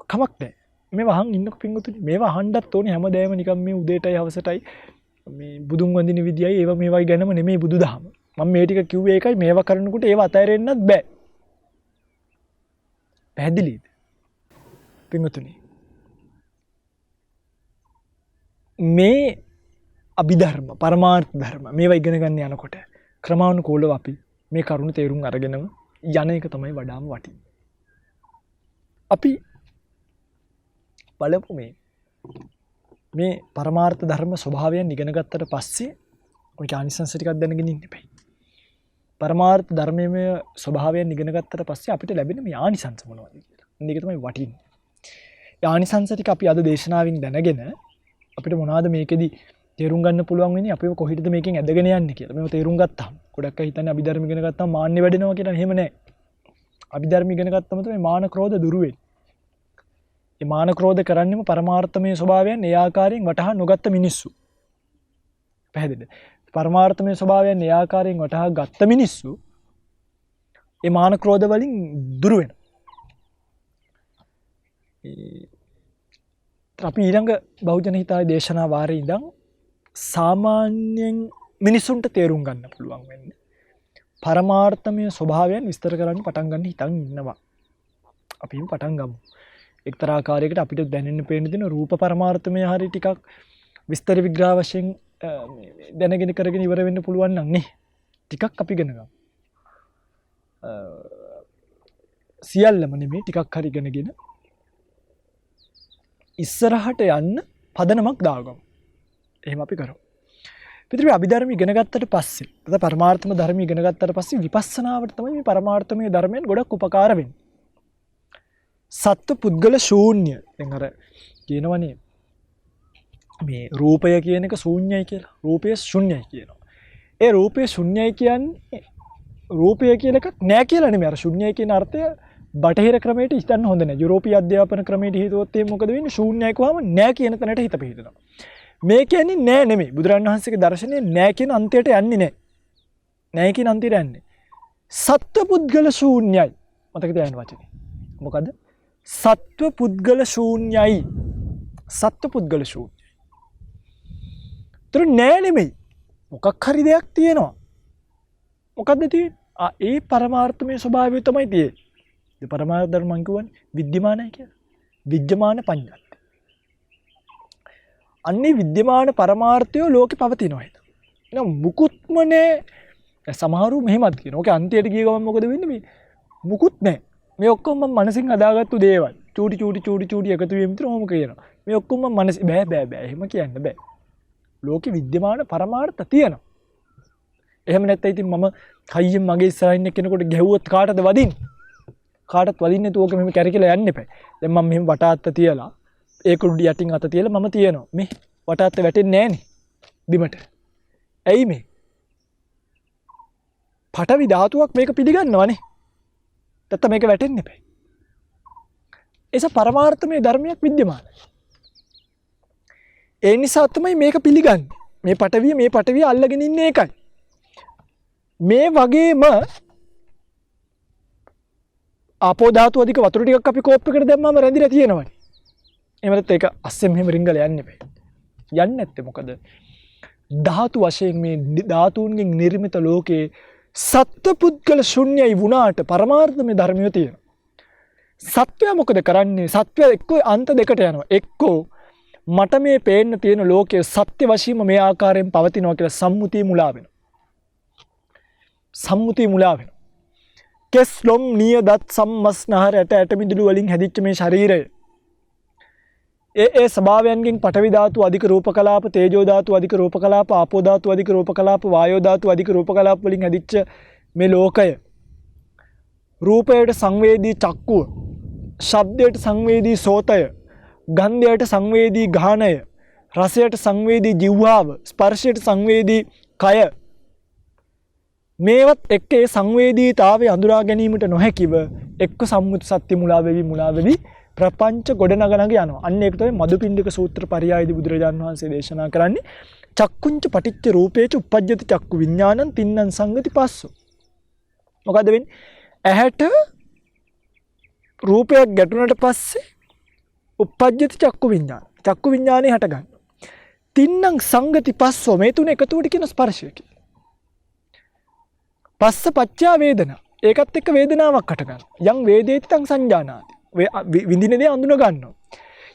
කමක් නැහැ. මේවා අහන් ඉන්නකො පින්වතුනි මේවා අහන්නත් ඕනේ හැමදේම නිකන් මේ උදේටයි හවසටයි මේ බුදුන් වඳින විදියයි ඒවා මේවයි ගැනම නෙමෙයි බුදුදහම. මම මේ ටික කිව්වේ ඒකයි මේවා කරනකොට ඒවා අතහැරෙන්නත් බෑ. පැහැදිලිද? පින්වතුනි මේ අභිධර්ම පරමාර්ථ ධර්ම මේවා ඉගෙන ගන්න යනකොට ක්‍රමානුකූලව අපි මේ කරුණ තේරුම් අරගෙනම යන එක තමයි වඩාම වටින්නේ. අපි බලමු මේ පරමාර්ථ ධර්ම ස්වභාවයන් ඉගෙන ගත්තට පස්සේ ඔය ආනිසංස ටිකක් දැනගෙන ඉන්න එපයි. පරමාර්ථ ධර්මයේ ස්වභාවයන් ඉගෙන ගත්තට පස්සේ අපිට ලැබෙන මේ ආනිසංස මොනවද කියලා. මේක තමයි වටින්නේ. ඒ ආනිසංස ටික අපි අද දේශනාවෙන් දැනගෙන අපිට මොනවද මේකෙදි තේරුම් ගන්න පුළුවන් වෙන්නේ අපිව කොහෙටද මේකෙන් ඇදගෙන යන්නේ කියලා. මේව තේරුම් ගත්තාම ගොඩක් අය හිතන්නේ අභිධර්ම ඉගෙන ගත්තාම මාන්නේ වැඩෙනවා කියලා. එහෙම නැහැ. අභිධර්ම ඉගෙන ගත්තම තමයි මාන ක්‍රෝධ දුරු වෙන්නේ. මේ මාන ක්‍රෝධ කරන්නේම පරමාර්ථමය ස්වභාවයන් ඒ ආකාරයෙන් වටහා නොගත්ත මිනිස්සු. පැහැදිලිද? පරමාර්ථමය ස්වභාවයන් ඒ ආකාරයෙන් වටහා ගත්ත මිනිස්සු මේ මාන ක්‍රෝධ වලින් දුරු වෙනවා. අපි ඊළඟ බහුජන හිතාවේ දේශනා වාරේ ඉඳන් සාමාන්‍යයෙන් මිනිසුන්ට තේරුම් ගන්න පුළුවන් වෙන්නේ පරමාර්ථමය ස්වභාවයන් විස්තර කරන්න පටන් ගන්න හිතන් ඉන්නවා. අපි පටන් ගමු. එක්තරා ආකාරයකට අපිට දැනෙන්න පේන දින රූප පරමාර්ථමය හරිය ටිකක් විස්තර විග්‍රහ වශයෙන් දැනගෙන කරගෙන ඉවර වෙන්න පුළුවන් නම් නේ. ටිකක් අපි ඉගෙන ගමු. සියල්ලම නෙමෙයි ටිකක් හරි ඉගෙනගෙන ඉස්සරහට යන්න පදනමක් දාගමු. එහෙම අපි කරමු. පිටරි අභිධර්ම ඉගෙන ගත්තට පස්සේ, නැත්නම් පරමාර්ථම ධර්ම ඉගෙන ගත්තට පස්සේ විපස්සනාවට තමයි මේ පරමාර්ථමය ධර්මයන් ගොඩක් උපකාර වෙන්නේ. සත්ව පුද්ගල ශූන්‍ය. දැන් අර කියනවනේ මේ රූපය කියන එක ශූන්‍යයි කියලා. රූපය ශුන්‍යයි කියනවා. ඒ රූපය ශුන්‍යයි කියන්නේ රූපය කියලා එකක් නෑ කියලා නෙමෙයි. අර ශුන්‍යයි කියන අර්ථය බටහිර ක්‍රමයට හිතන්න හොඳ නෑ. යුරෝපීය අධ්‍යාපන ක්‍රමයට හිතුවොත් එහෙනම් මොකද වෙන්නේ? ශූන්‍යයි කොහම නෑ කියන තැනට හිත පිහිටනවා. මේ කියන්නේ නෑ නෙමෙයි. බුදුරණන් වහන්සේගේ දර්ශනය නෑ කියන අන්තයට යන්නේ නෑ. නෑ කියන අන්තයට යන්නේ. සත්ව පුද්ගල ශූන්‍යයි. මතක තියාගන්න වචනේ. මොකද? සත්ව පුද්ගල ශූන්‍යයි. සත්ව පුද්ගල ශූන්‍යයි. ඒතර නෑ නෙමෙයි. මොකක් හරි දෙයක් තියෙනවා. මොකද්ද තියෙන්නේ? ඒ පරමාර්ථමය ස්වභාවය තමයි තියෙන්නේ. ඒ පරමාර්ථ ධර්ම මං කියවනේ විද්‍යමානයි කියලා. විද්‍යමාන පඤ්ඤාත්. අන්නේ විද්‍යමාන පරමාර්ථය ලෝකේ පවතිනවා හිත. එහෙනම් මුකුත්ම නෑ. සමහරු මෙහෙමත් කියනවා. ඕකේ අන්තියට ගිය ගමන් මොකද වෙන්නේ මේ? මුකුත් නෑ. මේ ඔක්කොම මම මනසින් හදාගත්තු දේවල්. චූටි එකතු වීම විතර ඔහොම කියනවා. මේ ඔක්කොම මම මනස බෑ. එහෙම කියන්න බෑ. ලෝකේ විද්‍යමාන පරමාර්ථ තියෙනවා. එහෙම නැත්නම් ඉතින් මම කයියෙන් මගේ ඉස්සරහින් කෙනෙකුට ගැහුවොත් කාටද වදින්නේ? කාටත් වදින්නේ නැතුව ඕක මෙහෙම කැරකිලා යන්න එපා. දැන් මම මෙහෙම වටාත්ත තියලා ඒක උඩ යටින් අත තියලා මම තියනවා. මේ වටාත්ත වැටෙන්නේ නැහනේ බිමට. ඇයි මේ? පඨවි ධාතුවක් මේක පිළිගන්නවනේ. නැත්නම් මේක වැටෙන්නේ නැපේ. ඒස පරමාර්ථමය ධර්මයක් විද්‍යමානයි. ඒ නිසා තමයි මේක පිළිගන්නේ. මේ පඨවිය අල්ලගෙන ඉන්නේ ඒකයි. මේ වගේම ආපෝ ධාතු අධික වතුර ටිකක් අපි කෝප් එකකට දැම්මම රැඳිලා තියෙනවනේ. එහෙම නැත්නම් ඒක අස්සෙන් මෙහෙම රිංගල යන්නේ නැහැ. යන්නේ නැත්තේ මොකද? ධාතු වශයෙන් මේ ධාතුන්ගෙන් නිර්මිත ලෝකේ සත්පුද්ගල ශුන්‍යයි වුණාට පරමාර්ථමය ධර්මිය තියෙනවා. සත්වයා මොකද කරන්නේ? සත්වයා එක්කෝ අන්ත දෙකට යනවා. එක්කෝ මට මේ පේන්න තියෙන ලෝකයේ සත්‍ය වශයෙන්ම මේ ආකාරයෙන් පවතිනවා කියලා සම්මුතිය මුලා වෙනවා. සම්මුතිය මුලා වෙනවා. කෙස් ලොම් නිය දත් සම්මස් නහර ඇට මිදුළු වලින් හැදිච්ච මේ ශරීරය ඒ ස්වභාවයන්ගෙන් පඨවි ධාතු අධික රූප කලාප තේජෝ ධාතු අධික රූප කලාප ආපෝ ධාතු අධික රූප කලාප වායෝ ධාතු අධික රූප කලාප වලින් හැදිච්ච මේ ලෝකය රූපයට සංවේදී චක්කුව ශබ්දයට සංවේදී සෝතය ගන්ධයට සංවේදී ගාහණය රසයට සංවේදී ජීවහාව ස්පර්ශයට සංවේදී කය මේවත් එක්ක ඒ සංවේදීතාවය අඳුරා ගැනීමට නොහැකිව එක්ක සම්මුති සත්‍ය මුලා වෙවි ප්‍රපංච ගොඩනගනග යනවා. අන්න ඒක තමයි මදුපිණ්ඩික සූත්‍ර පරියායදී බුදුරජාණන් වහන්සේ දේශනා කරන්නේ චක්කුංච පටිච්ච රූපේච උප්පජ්ජති චක්කු විඥානං තින්නං සංගති පස්සෝ. මොකද වෙන්නේ? ඇහැට රූපයක් ගැටුණට පස්සේ උප්පජ්ජති චක්කු විඥාන. චක්කු විඥානේ හට ගන්නවා. තින්නං සංගති පස්සෝ මේ තුන එකතුවට කියන ස්පර්ශය කියලා. පස්ස පච්චා වේදනා. ඒකත් එක්ක වේදනාවක් හට ගන්නවා. යම් වේදේති තං සංජානාති. විඳින දේ අඳුන ගන්නවා.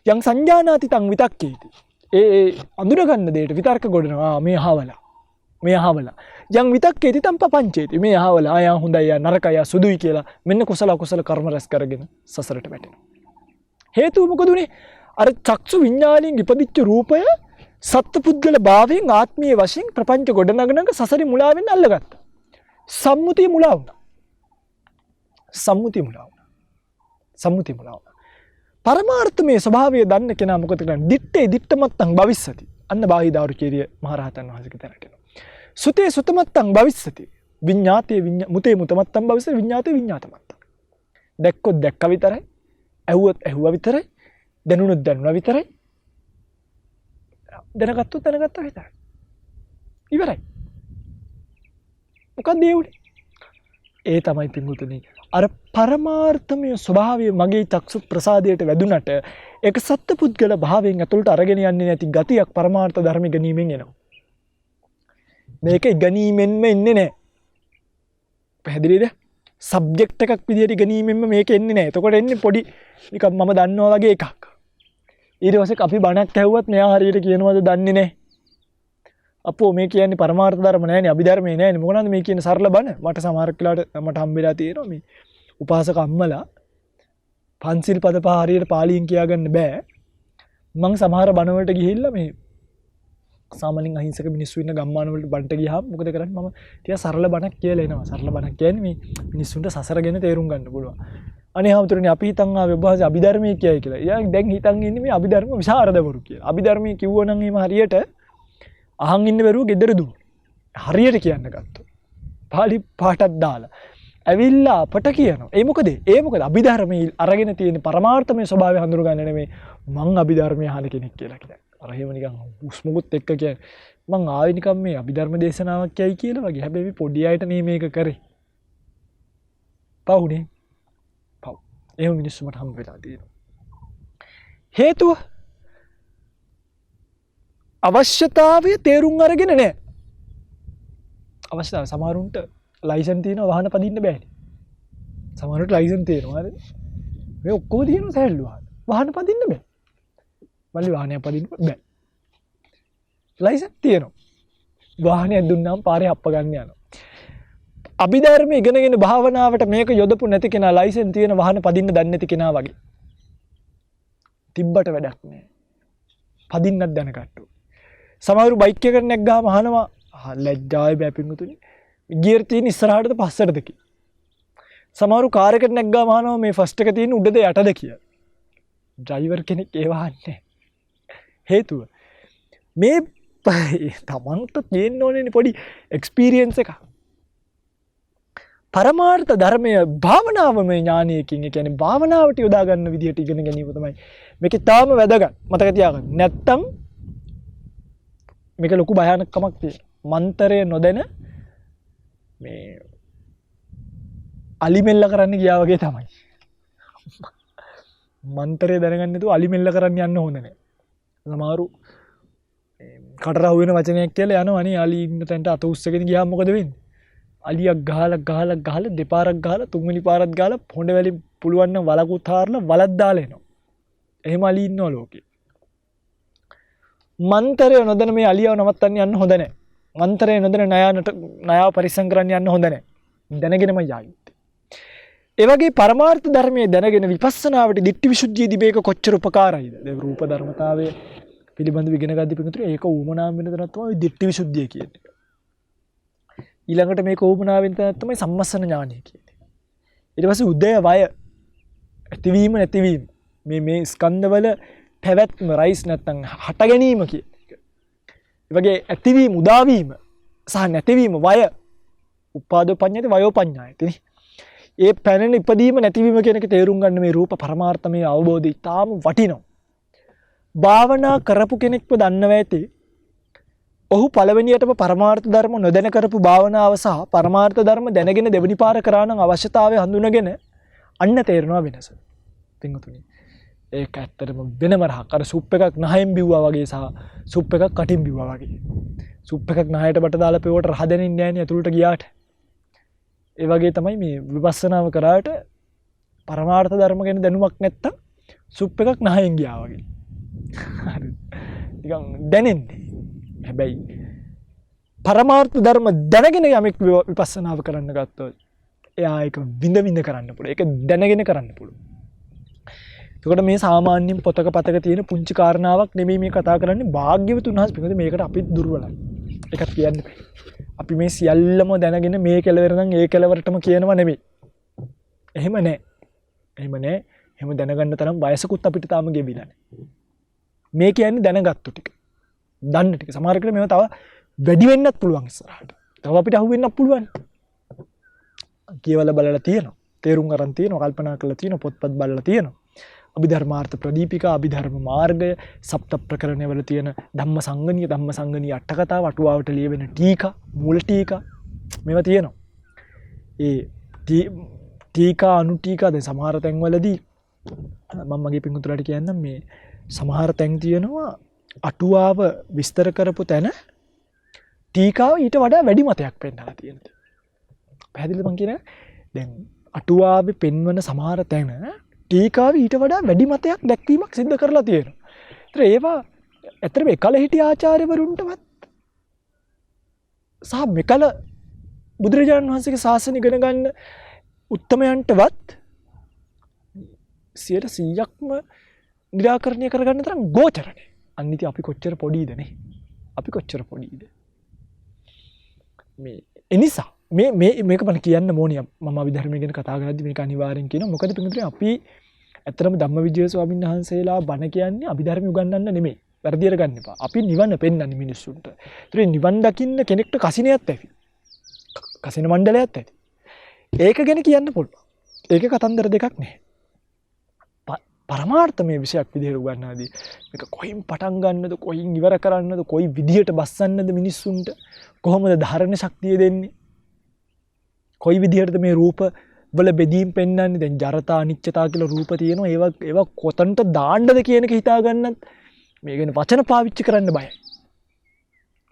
යම් සංජානාති තං විතක්කේති. ඒ අඳුන ගන්න දෙයට විතර්ක ගොඩනවා. මේ අහවලා. යම් විතක්කේති තං පපංචේති. මේ අහවලා ආයා හොඳයි යා නරකයි යා සුදුයි කියලා මෙන්න කුසල අකුසල කර්ම රැස් කරගෙන සසරට වැටෙනවා. හේතුව මොකද උනේ? අර චක්සු විඥාණයෙන් ඉපදිච්ච රූපය සත්පුද්ගල භාවයෙන් ආත්මීය වශයෙන් ප්‍රපංච ගොඩනගනක සසරේ මුලා වෙන්න අල්ලගත්තා. සම්මුතිය මුලා වුණා. සම්මුතිය මුලා වුණා. පරමාර්ථමේ ස්වභාවය දන්න කෙනා මොකද කරන්නේ? දිත්තේ දිත්තමත්තං භවිස්සති. අන්න බාහිදාරුචීරිය මහරහතන් වහන්සේගේ තැනට එනවා. සුතේ සුතමත්තං භවිස්සති. විඤ්ඤාතේ මුතේ මුතමත්තං භවිස්සති. විඤ්ඤාතේ විඤ්ඤාතමත්තං. දැක්කොත් දැක්ක විතරයි. ඇහුවොත් ඇහුවා විතරයි. දැනුණොත් දැනුණා විතරයි. දැනගත්තොත් දැනගත්තා විතරයි. ඉවරයි. මොකක්ද ඒ උනේ? ඒ තමයි පින්වතුනි අර පරමාර්ථමය ස්වභාවය මගේ චක්සු ප්‍රසාදයට වැදුනට ඒක සත්පුද්ගල භාවයෙන් ඇතුළට අරගෙන යන්නේ නැති ගතියක් පරමාර්ථ ධර්ම ඉගෙනීමෙන් එනවා. මේක ඉගෙනීමෙන්ම එන්නේ නැහැ. පැහැදිලිද? සබ්ජෙක්ට් එකක් විදියට ඉගෙනීමෙන්ම මේක එන්නේ නැහැ. එතකොට එන්නේ පොඩි නිකන් මම දන්නවා වගේ එකක්. ඊට පස්සේ අපි බණක් ඇහුවත් මෙයා හරියට කියනවද දන්නේ නැහැ. අපෝ මේ කියන්නේ පරමාර්ථ ධර්ම නෑනේ අභිධර්මයේ නෑනේ මොකනද මේ කියන්නේ සරල බණ මට සමහරක් වෙලාවට මට හම්බෙලා තියෙනවා මේ උපාසක අම්මලා පන්සිල් පද පහ හරියට පාලියෙන් කියාගන්න බෑ මම සමහර බණ වලට ගිහිල්ලා මේ සාමාන්‍යයෙන් අහිංසක මිනිස්සු ඉන්න ගම්මාන වලට බණට ගියාම මොකද කරන්නේ මම ටික සරල බණක් කියලා එනවා සරල බණක් කියන්නේ මේ මිනිස්සුන්ට සසර ගැන තේරුම් ගන්න පුළුවන් අනේ හැමතුරුනේ අපි හිතන් ආවේ ඔබ වහන්සේ අභිධර්මයේ කියයි කියලා. ඉතින් දැන් හිතන් ඉන්නේ මේ අභිධර්ම විසරදවරු කියලා. අභිධර්මයේ කිව්වනම් එහෙම හරියට අහන් ඉන්න බැරුව ගෙදර දුව. හරියට කියන්න ගත්තොත්. පාලි පාටක් දාලා. ඇවිල්ලා අපට කියනවා. ඒ මොකද අභිධර්මයේ අරගෙන තියෙන පරමාර්ථමය ස්වභාවය හඳුනගන්න නෙමෙයි මං අභිධර්මයේ අහන කෙනෙක් කියලා කියන්නේ. අර එහෙම නිකන් උස්මුකුත් එක්ක කියන්නේ. මං ආවේ නිකන් මේ අභිධර්ම දේශනාවක් කියයි කියලා වගේ. හැබැයි පොඩි අයට නේ මේක කරේ. පවුනේ. පව්. එහෙම මිනිස්සු මට හම්බ වෙලා තියෙනවා. හේතුව අවශ්‍යතාවය තේරුම් අරගෙන නැහැ. අවශ්‍යතාවය සමහරුන්ට ලයිසන් තියෙනවා වාහන පදින්න බෑනේ. සමහරුන්ට ලයිසන් තියෙනවා හරිද? මේ ඔක්කොම තියෙනවා සැහැල්ලු වාහන පදින්න බෑ. මල්ලි වාහනයක් පදින්න බෑ. ලයිසන් තියෙනවා. වාහනයක් දුන්නාම පාරේ හප්ප ගන්න යනවා. අභිධර්ම ඉගෙනගෙන භාවනාවට මේක යොදපු නැති කෙනා ලයිසන් තියෙන වාහන පදින්න දන්නේ නැති කෙනා වගේ. තිබ්බට වැඩක් නෑ. පදින්නත් දැනගන්න. සමහරු බයික් එකකට නැග්ගාම අහනවා ලැජ්ජායි බෑ පින්වතුනි. ගියර් තියෙන ඉස්සරහටද පස්සටද කියලා. සමහරු කාර් එකකට නැග්ගාම අහනවා මේ ෆස්ට් එක තියෙන උඩද යටද කියලා. ඩ්‍රයිවර් කෙනෙක් ඒව අහන්නේ. හේතුව මේ තමන්ට තියෙන්න ඕනේ පොඩි එක්ස්පීරියන්ස් එකක්. පරමාර්ථ ධර්මය භාවනාවමය ඥානයකින් ඒ කියන්නේ භාවනාවට යොදා ගන්න විදිහට ඉගෙන ගැනීම තමයි මේකේ තාම වැදගත්. මතක තියාගන්න. නැත්තම් මේක ලොකු භයානකමක් තියෙනවා. මන්තරය නොදැන මේ අලිමෙල්ල කරන්න ගියා වගේ තමයි. මන්තරය දැනගන්න නැතුව අලිමෙල්ල කරන්න යන්න හොඳ නැහැ. සමහරු කටරහුව වෙන වචනයක් කියලා යනවා අනේ අලි ඉන්න තැනට අත උස්සගෙන ගියාම මොකද වෙන්නේ? අලියක් ගහලා දෙපාරක් ගහලා තුන්වෙනි පාරක් ගහලා පොඬ වැලි පුළුවන් නම් වලකුත් හාරලා වලක් දාලා එනවා. එහෙම අලි ඉන්නවා ලෝකේ. මන්තරය නොදැන මේ අලියව නවත්තන්න යන්න හොඳ නැහැ. මන්තරය නොදැන ණයාව පරිස්සම් කරන්න යන්න හොඳ නැහැ. දැනගෙනම යා යුත්තේ. ඒ වගේ පරමාර්ථ ධර්මයේ දැනගෙන විපස්සනාවට ditthi visuddhiයදී මේක කොච්චර උපකාරයිද? දැන් රූප ධර්මතාවය පිළිබඳව ඉගෙන ගන්න පිටුතුරේ ඒක ඌමනාම වෙන තැනක් තමයි ditthi visuddhiය කියන්නේ. ඊළඟට මේක ඌමනාවෙන් තමයි සම්මස්සන ඥානය කියන්නේ. ඊට පස්සේ උදය වය ඇතිවීම නැතිවීම මේ ස්කන්ධවල පැවැත්ම රයිස් නැත්තම් හට ගැනීම කියන එක. ඒ වගේ ඇතිවීම උදාවීම සහ නැතිවීම වය උපාදෝ පඤ්ඤාති වයෝ පඤ්ඤායති. ඒ පැනෙන ඉපදීම නැතිවීම කියන එක තේරුම් ගන්න මේ රූප පරමාර්ථමය අවබෝධය ඉතාම වටිනවා. භාවනා කරපු කෙනෙක්ව දන්නවා ඇති. ඔහු පළවෙනියටම පරමාර්ථ ධර්ම නොදැන කරපු භාවනාව සහ පරමාර්ථ ධර්ම දැනගෙන දෙවෙනි පාර කරා නම් අවශ්‍යතාවය හඳුනගෙන අන්න තේරෙනවා වෙනස. පින්වතුනි ඒක ඇත්තටම වෙනම රහක්. අර සුප් එකක් නහයෙන් බිව්වා වගේ සහ සුප් එකක් කටින් බිව්වා වගේ. සුප් එකක් නහයට බට දාලා පෙවුවට රහ දැනෙන්නේ නැහැ නේ ඇතුළට ගියාට. ඒ වගේ තමයි මේ විපස්සනාව කරාට පරමාර්ථ ධර්ම ගැන දැනුමක් නැත්තම් සුප් එකක් නහයෙන් ගියා වගේ. හරි. නිකන් දැනෙන්නේ. හැබැයි පරමාර්ථ ධර්ම දැනගෙන යමෙක් විපස්සනාව කරන්න ගත්තොත් එයා ඒක විඳ විඳ කරන්න පුළුවන්. ඒක දැනගෙන කරන්න පුළුවන්. එතකොට මේ සාමාන්‍යයෙන් පොතක පතක තියෙන පුංචි කාරණාවක් නෙමෙයි මේ කතා කරන්නේ භාග්‍යවතුන් වහන්සේ. මොකද මේකට අපි දුර්වලයි. ඒකත් කියන්න බෑ. අපි මේ සියල්ලම දැනගෙන මේ කෙලවර නම් ඒ කෙලවරටම කියනවා නෙමෙයි. එහෙම නෑ. එහෙම නෑ. එහෙම දැනගන්න තරම් වයසකුත් අපිට තාම ගෙවිලා නෑ. මේ කියන්නේ දැනගත්තු ටික. දන්න ටික. සමහර කෙනෙක් මේව තව වැඩි වෙන්නත් පුළුවන් ඉස්සරහට. තව අපිට අහු වෙන්නත් පුළුවන්. කියවල බලලා තියෙනවා. තේරුම් ගන්න තියෙනවා. කල්පනා කරලා තියෙනවා. පොත්පත් බලලා තියෙනවා. අභිධර්මාර්ථ ප්‍රදීපිකා අභිධර්ම මාර්ගය සප්ත ප්‍රකරණවල තියෙන ධම්ම සංගණීය අට කතාව අටුවාවට ලියවෙන ටීකා මූල ටීකා මේවා තියෙනවා. ඒ ටීකා අනු ටීකා දැන් සමහර තැන්වලදී මම මගේ පිටුතුලට කියන්නම් මේ සමහර තැන් තියෙනවා අටුවාව විස්තර කරපු තැන ටීකාව ඊට වඩා වැඩි මතයක් පෙන්නලා තියෙනවා. පැහැදිලිද මං කියන්නේ? දැන් අටුවාවේ පෙන්වන සමහර තැන ටීකාව ඊට වඩා වැඩි මතයක් දැක්වීමක් සිද්ධ කරලා තියෙනවා. ඒතර ඒවා ඇත්තටම එකල හිටිය ආචාර්යවරුන්ටවත් සහ මෙකල බුදුරජාණන් වහන්සේගේ ශාසනය ඉගෙන ගන්න උත්තමයන්ටවත් 100%ක්ම නිරාකරණය කරගන්න තරම් ගෝචරනේ. අනිත් අපි කොච්චර පොඩිද නේ? අපි කොච්චර පොඩිද? මේ එනිසා මේක මම කියන්න ඕනේ. මම අභිධර්මය ගැන කතා කරද්දි මේක අනිවාර්යෙන් කියනවා. මොකද පිටුතුනේ අපි ඇත්තටම ධම්මවිජය ස්වාමීන් වහන්සේලා බණ කියන්නේ අභිධර්ම උගන්වන්න නෙමෙයි. වැරදියට ගන්න එපා. අපි නිවන පෙන්වන්නේ මිනිස්සුන්ට. ඒතර නිවන් දකින්න කෙනෙක්ට කසිනයක් ඇති. කසින මණ්ඩලයක් ඇති. ඒක ගැන කියන්න පුළුවන්. ඒක කතන්දර දෙකක් නැහැ. පරමාර්ථමය විෂයක් විදිහට උගන්වනදී මේක කොයින් පටන් ගන්නද, කොයින් ඉවර කරන්නද, කොයි විදිහට බස්සන්නද මිනිස්සුන්ට, කොහොමද ධාරණ ශක්තිය දෙන්නේ, කොයි විදිහටද මේ රූප වල බෙදීම් පෙන්වන්නේ. දැන් ජරතා අනිච්චතා කියලා රූප තියෙනවා. ඒවා කොතනට දාන්නද කියන එක හිතා ගන්නත් මේ ගැන වචන පාවිච්චි කරන්න බයයි.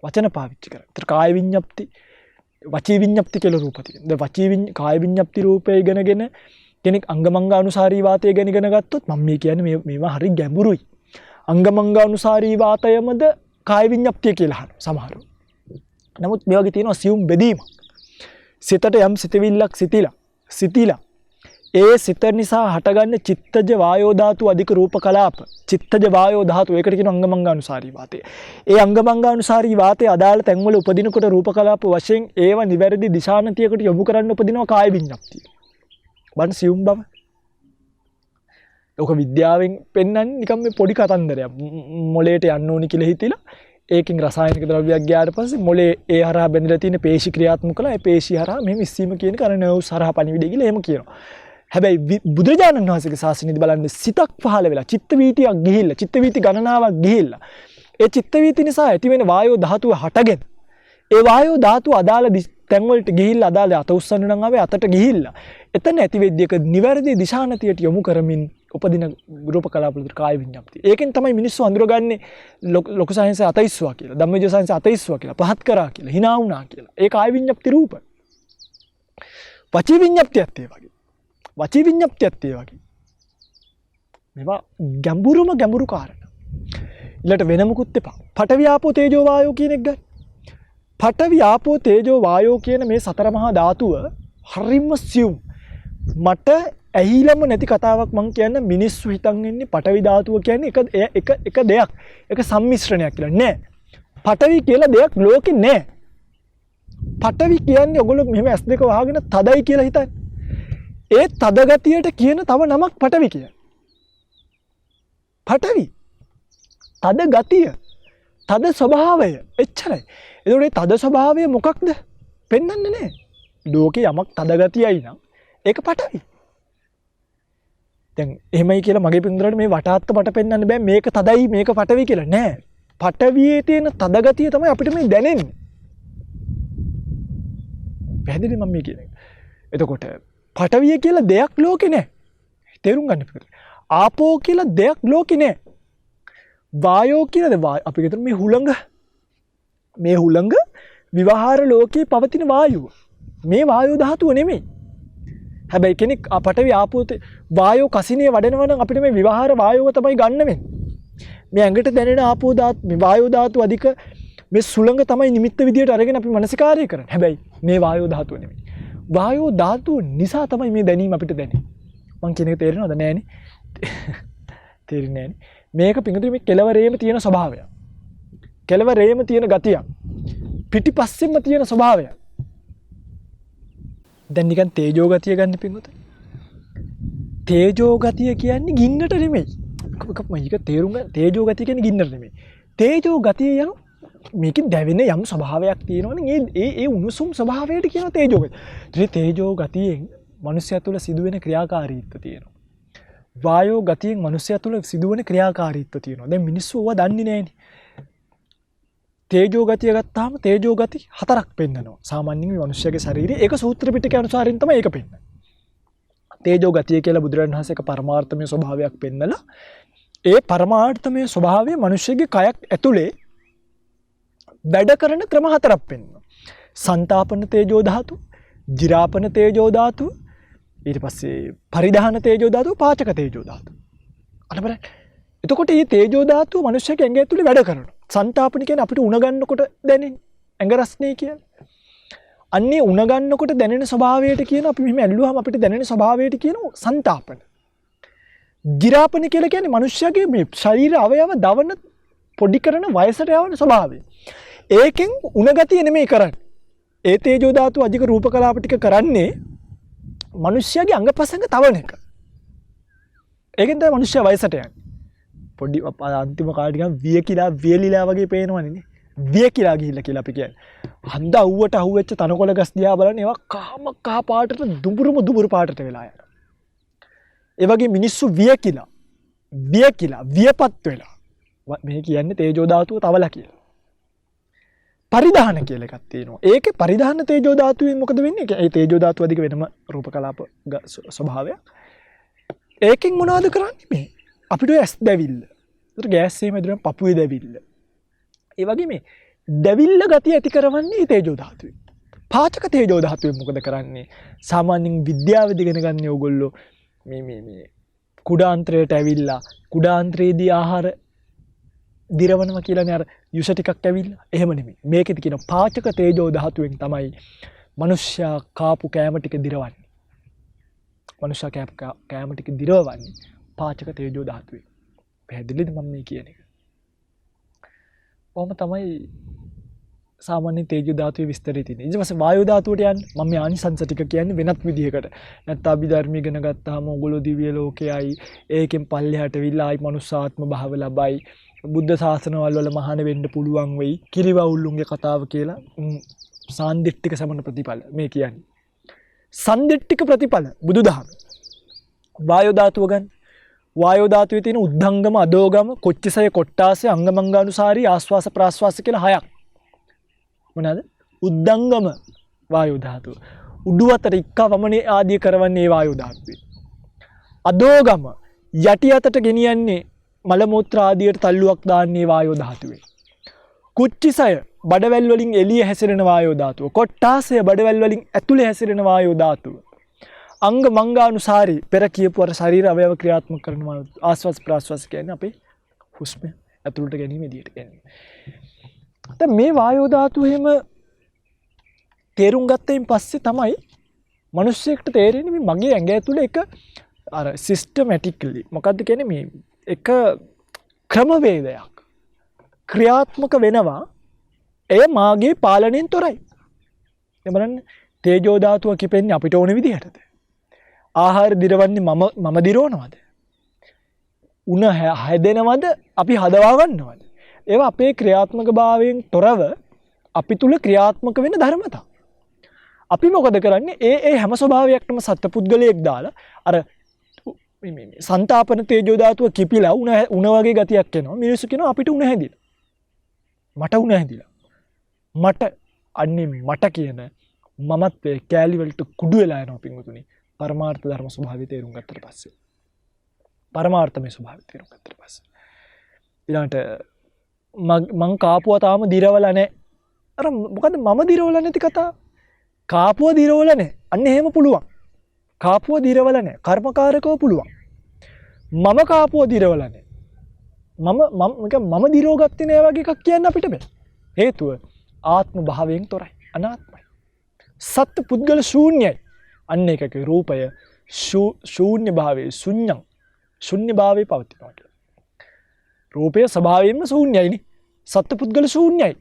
වචන පාවිච්චි කරා. ඒතර කාය විඤ්ඤාප්ති, වචී විඤ්ඤාප්ති කියලා රූප තියෙනවා. දැන් කාය විඤ්ඤාප්ති රූපය ඉගෙනගෙන කෙනෙක් අංගමංගානුසාරී වාතය ගැන ඉගෙන ගත්තොත් මම මේ කියන්නේ මේවා හරි ගැඹුරුයි. අංගමංගානුසාරී වාතයමද කාය විඤ්ඤාප්තිය කියලා අහනවා සමහරව. නමුත් මේ වගේ තියෙනවා සියුම් බෙදීමක්. සිතට යම් සිතවිල්ලක් සිතිලා ඒ සිත නිසා හටගන්න චිත්තජ වායෝ ධාතු අධික රූප කලාප චිත්තජ වායෝ ධාතු ඒකට කියන අංගමංගානුසාරී වාතය. ඒ අංගමංගානුසාරී වාතය අදාළ තැන්වල උපදිනකොට රූප කලාප වශයෙන් ඒව නිවැරදි දිශානතියකට යොමු කරන්න උපදිනවා කාය විඤ්ඤාප්තිය. වන් සියුම් බව. ඔක විද්‍යාවෙන් පෙන්වන්නේ නිකම් මේ පොඩි කතන්දරයක්. මොලේට යන්න ඕනි කියලා හිතිලා ඒකෙන් රසායනික ද්‍රව්‍යයක් ගියාට පස්සේ මොලේ ඒ හරහා බැඳලා තියෙන පේශි ක්‍රියාත්මක කළා. ඒ පේශි හරහා මෙහෙම ඉස්සීම කියන කර නර්ව්ස් හරහා පණිවිඩය කියලා එහෙම කියනවා. හැබැයි බුදුරජාණන් වහන්සේගේ ශාසනයේදී බලන්නේ සිතක් පහළ වෙලා චිත්ත වීතියක් ගිහිල්ලා චිත්ත වීති ගණනාවක් ගිහිල්ලා ඒ චිත්ත වීති නිසා ඇති වෙන වායෝ ධාතුව හටගෙන ඒ වායෝ ධාතුව අදාළ තැන් වලට ගිහිල්ලා අදාළ අත උස්සන්න නම් ආවේ අතට ගිහිල්ලා එතන ඇති වෙද්දී එක නිවැරදි දිශානතියට යොමු කරමින් උපදින රූප කලාපවල කාය විඤ්ඤාප්තිය. ඒකෙන් තමයි මිනිස්සු අඳුරගන්නේ ලොකු සයන්ස් අතයිස්වා කියලා, ධම්මවිජය සයන්ස් අතයිස්වා කියලා, පහත් කරා කියලා, hina වුණා කියලා. ඒ කාය විඤ්ඤාප්ති රූප. වචී විඤ්ඤාප්තියත් ඒ වගේ. වචී විඤ්ඤාප්තියත් ඒ වගේ. මේවා ගැඹුරු කාරණා. ඊළට වෙනමුකුත් එපා. පඨවි ආපෝ තේජෝ වායෝ කියන එක ගන්න. පඨවි ආපෝ තේජෝ වායෝ කියන මේ සතර මහා ධාතුව හරිම සියුම් මට ඇහිලම නැති කතාවක් මං කියන්න මිනිස්සු හිතන් ඉන්නේ පඨවි ධාතුව කියන්නේ එක දෙයක්. ඒක සම්මිශ්‍රණයක් කියලා. නෑ. පඨවි කියලා දෙයක් ලෝකේ නෑ. පඨවි කියන්නේ ඔයගොල්ලෝ මෙහෙම S2 වහගෙන තදයි කියලා හිතන්නේ. ඒ තද ගතියට කියන තව නමක් පඨවි කියලා. පඨවි. තද ගතිය. තද ස්වභාවය. එච්චරයි. ඒතකොට මේ තද ස්වභාවය මොකක්ද? පෙන්වන්නේ නෑ. ලෝකේ යමක් තද ගතියයි නම් ඒක පඨවි. දැන් එහෙමයි කියලා මගේ පිටුදරට මේ වටාත්ත මට පෙන්වන්න බෑ මේක තදයි මේක පඨවි කියලා නෑ. පඨවියේ තියෙන තද ගතිය තමයි අපිට මේ දැනෙන්නේ. පැහැදිලි මම මේ කියන්නේ. එතකොට පඨවිය කියලා දෙයක් ලෝකේ නෑ. තේරුම් ගන්න පිටුදර. ආපෝ කියලා දෙයක් ලෝකේ නෑ. වායෝ කියලා අපි හිතමු මේ හුළඟ විවහාර ලෝකේ පවතින වායුව. මේ වායෝ ධාතුව නෙමෙයි. හැබැයි කෙනෙක් පඨවි ආපෝ වායෝ කසිනිය වඩනවා නම් අපිට මේ විවහාර වායුව තමයි ගන්න වෙන්නේ. මේ ඇඟට දැනෙන ආපෝ ධාතු මේ වායෝ ධාතු අධික මේ සුළඟ තමයි නිමිත්ත විදියට අරගෙන අපි මනසිකාරය කරන්නේ. හැබැයි මේ වායෝ ධාතුව නෙමෙයි. වායෝ ධාතුව නිසා තමයි මේ දැනීම අපිට දැනෙන්නේ. මං කියන එක තේරෙනවද නෑනේ? තේරෙන්නේ නෑනේ. මේක පිඟුතුනේ මේ කෙලවරේම තියෙන ස්වභාවය. කෙලවරේම තියෙන ගතිය. පිටිපස්සෙම තියෙන ස්වභාවය. දැන් නිකන් තේජෝ ගතිය ගන්න පිඟුතුනේ. තේජෝ ගතිය කියන්නේ ගින්නට නෙමෙයි. මේක තේරුම් ගන්න තේජෝ ගතිය කියන්නේ ගින්නට නෙමෙයි. තේජෝ ගතිය යන මේකෙන් දැවෙන යම් ස්වභාවයක් තියෙනවනේ ඒ උණුසුම් ස්වභාවයට කියන තේජෝ ගතිය. ඒ තේජෝ ගතියෙන් මනුස්සයා තුළ සිදුවෙන ක්‍රියාකාරීත්වය තියෙනවා. වායෝ ගතියෙන් මනුස්සයා තුළ සිදුවෙන ක්‍රියාකාරීත්වය තියෙනවා. දැන් මිනිස්සු ඕවා දන්නේ නැහැනේ. තේජෝ ගතිය ගත්තාම තේජෝ ගති 4ක් පෙන්නනවා. සාමාන්‍යයෙන් මේ මනුස්සයාගේ ශරීරයේ ඒක සූත්‍ර පිටකේ අනුසාරින් තමයි ඒක පෙන්නන්නේ. තේජෝ ගතිය කියලා බුදුරජාණන් වහන්සේ එක පරමාර්ථමය ස්වභාවයක් පෙන්නලා ඒ පරමාර්ථමය ස්වභාවය මනුස්සයාගේ කයක් ඇතුලේ වැඩ කරන ක්‍රම 4ක් පෙන්නනවා. සංතාපන තේජෝ ධාතු, ජිරාපන තේජෝ ධාතු, ඊට පස්සේ පරිධාන තේජෝ ධාතු, පාචක තේජෝ ධාතු. අන්න බලන්න. එතකොට මේ තේජෝ ධාතුව මනුස්සයාගේ ඇඟ ඇතුලේ වැඩ කරනවා. සංතාපන කියන්නේ අපිට උණ ගන්නකොට දැනෙන ඇඟ රස්නේ කියන්නේ. අන්නේ උණ ගන්නකොට දැනෙන ස්වභාවයට කියන අපි මෙහෙම ඇල්ලුවාම අපිට දැනෙන ස්වභාවයට කියනවා සංතාපන. ගිරාපන කියලා කියන්නේ මනුස්සයාගේ මේ ශරීර අවයව දවන පොඩි කරන වයසට යවන ස්වභාවය. ඒකෙන් උණ ගතිය නෙමෙයි කරන්නේ. ඒ තේජෝ ධාතු අධික රූප කලාප ටික කරන්නේ මනුස්සයාගේ අංගපසංග තවන එක. ඒකෙන් තමයි මනුස්සයා වයසට යන්නේ. පොඩි අන්තිම කාලේ නිකන් වියකිලා වියලිලා වගේ පේනවනේ නේ. වියකිලා ගිහිල්ලා කියලා අපි කියන්නේ. හඳ අවුවට අහුවෙච්ච තනකොළ ගස් දිහා බලන්නේ ඒවා කහ පාටට දුඹුරු පාටට වෙලා යනවා. ඒ වගේ මිනිස්සු වියපත් වෙලා. මේ කියන්නේ තේජෝ ධාතුව තවලා කියලා. පරිධාන කියලා එකක් තියෙනවා. ඒකේ පරිධාන තේජෝ ධාතුවෙන් මොකද වෙන්නේ? ඒ තේජෝ ධාතුව අධික වෙනම රූප කලාප ස්වභාවයක්. ඒකෙන් මොනවද කරන්නේ මේ? අපිට ඇස් දැවිල්ල. ඒතර ගෑස් සීම ඉදරම පපුවේ දැවිල්ල. ඒ වගේ මේ දැවිල්ල ගතිය ඇති කරවන්නේ තේජෝ ධාතුවේ. පාචක තේජෝ ධාතුවෙන් මොකද කරන්නේ? සාමාන්‍යයෙන් විද්‍යාවේදී ඉගෙන ගන්න ඕගොල්ලෝ මේ කුඩාන්ත්‍රයට ඇවිල්ලා කුඩාන්ත්‍රයේදී ආහාර දිරවනවා කියලානේ අර යුෂ ටිකක් ඇවිල්ලා. එහෙම නෙමෙයි. මේකෙදි කියන පාචක තේජෝ ධාතුවෙන් තමයි මනුෂ්‍යයා කාපු කෑම ටික දිරවන්නේ. මනුෂ්‍යයා කෑම ටික දිරවන්නේ පාචක තේජෝ ධාතුවෙන්. පැහැදිලිද මම මේ කියන එක? ඔහොම තමයි සාමාන්‍ය තේජෝ ධාතුවේ විස්තරය තියෙන්නේ. ඊට පස්සේ වායෝ ධාතුවට යන්න මම මේ ආනිසංස ටික කියන්නේ වෙනත් විදිහකට. නැත්නම් අභිධර්ම ඉගෙන ගත්තාම ඕගොල්ලෝ දිව්‍ය ලෝකයයි ඒකෙන් පල්ලෙහාට විලා ආයි මනුස්සාත්ම භාව ලබයි. බුද්ධ ශාසනවල වල මහාන වෙන්න පුළුවන් වෙයි. කිරිවවුල්ලුන්ගේ කතාව කියලා සාන්දිටික සමන ප්‍රතිඵල මේ කියන්නේ. සන්දිටික ප්‍රතිඵල බුදුදහම. වායෝ ධාතුව ගන්න. වායෝ ධාතුවේ තියෙන උද්ධංගම අදෝගම කොච්චසය කොට්ටාසය අංගමංගානුසාරී ආස්වාස ප්‍රාස්වාස කියලා හයක්. මොනවාද? උද්ධංගම වායෝ ධාතුව. උඩු අතට ඉක්ක වමනේ ආදී කරවන්නේ වායෝ ධාතුවේ. අදෝගම යටි අතට ගෙනියන්නේ මල මූත්‍ර ආදියට තල්ලුවක් දාන්නේ වායෝ ධාතුවේ. කුච්චිසය බඩවැල් වලින් එළිය හැසිරෙන වායෝ ධාතුව. කොට්ටාසය බඩවැල් වලින් ඇතුලේ හැසිරෙන වායෝ ධාතුව. අංග මංගානුසාරී පෙර කියපු අර ශරීර අවයව ක්‍රියාත්මක කරන ආස්වාස් ප්‍රාස්වාස් කියන්නේ අපේ හුස්ම ඇතුළට ගැනීම විදියට කියන්නේ. දැන් මේ වායෝ ධාතුව එහෙම තේරුම් ගත්තයින් පස්සේ තමයි මිනිස්සෙක්ට තේරෙන්නේ මේ මගේ ඇඟ ඇතුලේ එක අර සිස්ටමැටිකලි මොකද්ද කියන්නේ මේ එක ක්‍රමවේදයක් ක්‍රියාත්මක වෙනවා. එය මාගේ පාලනයෙන් තොරයි. ඒ බලන්න තේජෝ ධාතුව කිපෙන්නේ අපිට ඕන විදිහටද? ආහාර දිරවන්නේ මම දිරවනවද? උණ හැදෙනවද? අපි හදවා ගන්නවද? ඒවා අපේ ක්‍රියාත්මක භාවයෙන් තොරව අපි තුල ක්‍රියාත්මක වෙන ධර්මතා. අපි මොකද කරන්නේ? ඒ හැම ස්වභාවයක්ම සත්පුද්ගලයෙක් දාලා අර මේ සංතාපන තේජෝ ධාතුව කිපිලා උණ වගේ ගතියක් එනවා. මිනිස්සු කියනවා අපිට උණ හැදිලා. මට උණ හැදිලා. මට අන්නේ මට කියන මමත්වයේ කෑලි වලට කුඩු වෙලා යනවා පින්වතුනි. පරමාර්ථ ධර්ම ස්වභාවය තේරුම් ගත්තට පස්සේ. පරමාර්ථමය ස්වභාවය තේරුම් ගත්තට පස්සේ. ඊළඟට මං කාපුව තාම දිරවලා නැහැ. අර මොකද මම දිරවලා නැති කතාව. කාපුව දිරවලා නැහැ. අන්න එහෙම පුළුවන්. කාපුව දිරවලා නැහැ. කර්මකාරකව පුළුවන්. මම කාපුව දිරවලා නැහැ. මම දිරව ගත්තේ නෑ වගේ එකක් කියන්න අපිට බෑ. හේතුව ආත්ම භාවයෙන් තොරයි. අනාත්මයි. සත්ත්ව පුද්ගල ශූන්‍යයි. අන්න එකක රූපය ශූන්‍ය භාවයේ ශුන්‍ය භාවයේ පවතිනවා කියලා. රූපය ස්වභාවයෙන්ම ශූන්‍යයිනේ. සත්ත්ව පුද්ගල ශූන්‍යයි.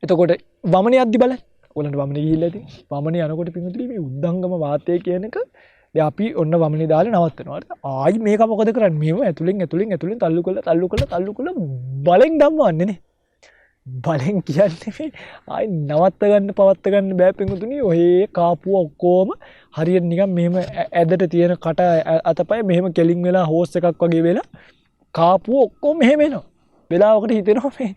එතකොට වමනේ අද්දි බලන්න. ඔයගලන්ට වමනේ ගිහිල්ලා ඉතින් වමනේ යනකොට පින්විතලි මේ උද්දංගම වාතය කියන එක දැන් අපි ඔන්න වමනේ දාලා නවත්තනවා. ආයි මේක මොකද කරන්නේ? මේව ඇතුලෙන් තල්ලු කරලා බලෙන් ධම්මවන්නේ නේ. බලෙන් කියන්නේ ආයි නවත්ත ගන්න පවත්ත ගන්න බෑ පින්විතනි. ඔහේ කාපුව ඔක්කොම හරියට නිකන් මෙහෙම ඇදට තියෙන කට අතපය මෙහෙම කෙලින් වෙලා හෝස් එකක් වගේ වෙලා කාපුව ඔක්කොම මෙහෙම එනවා. වෙලාවකට හිතෙනවා මේ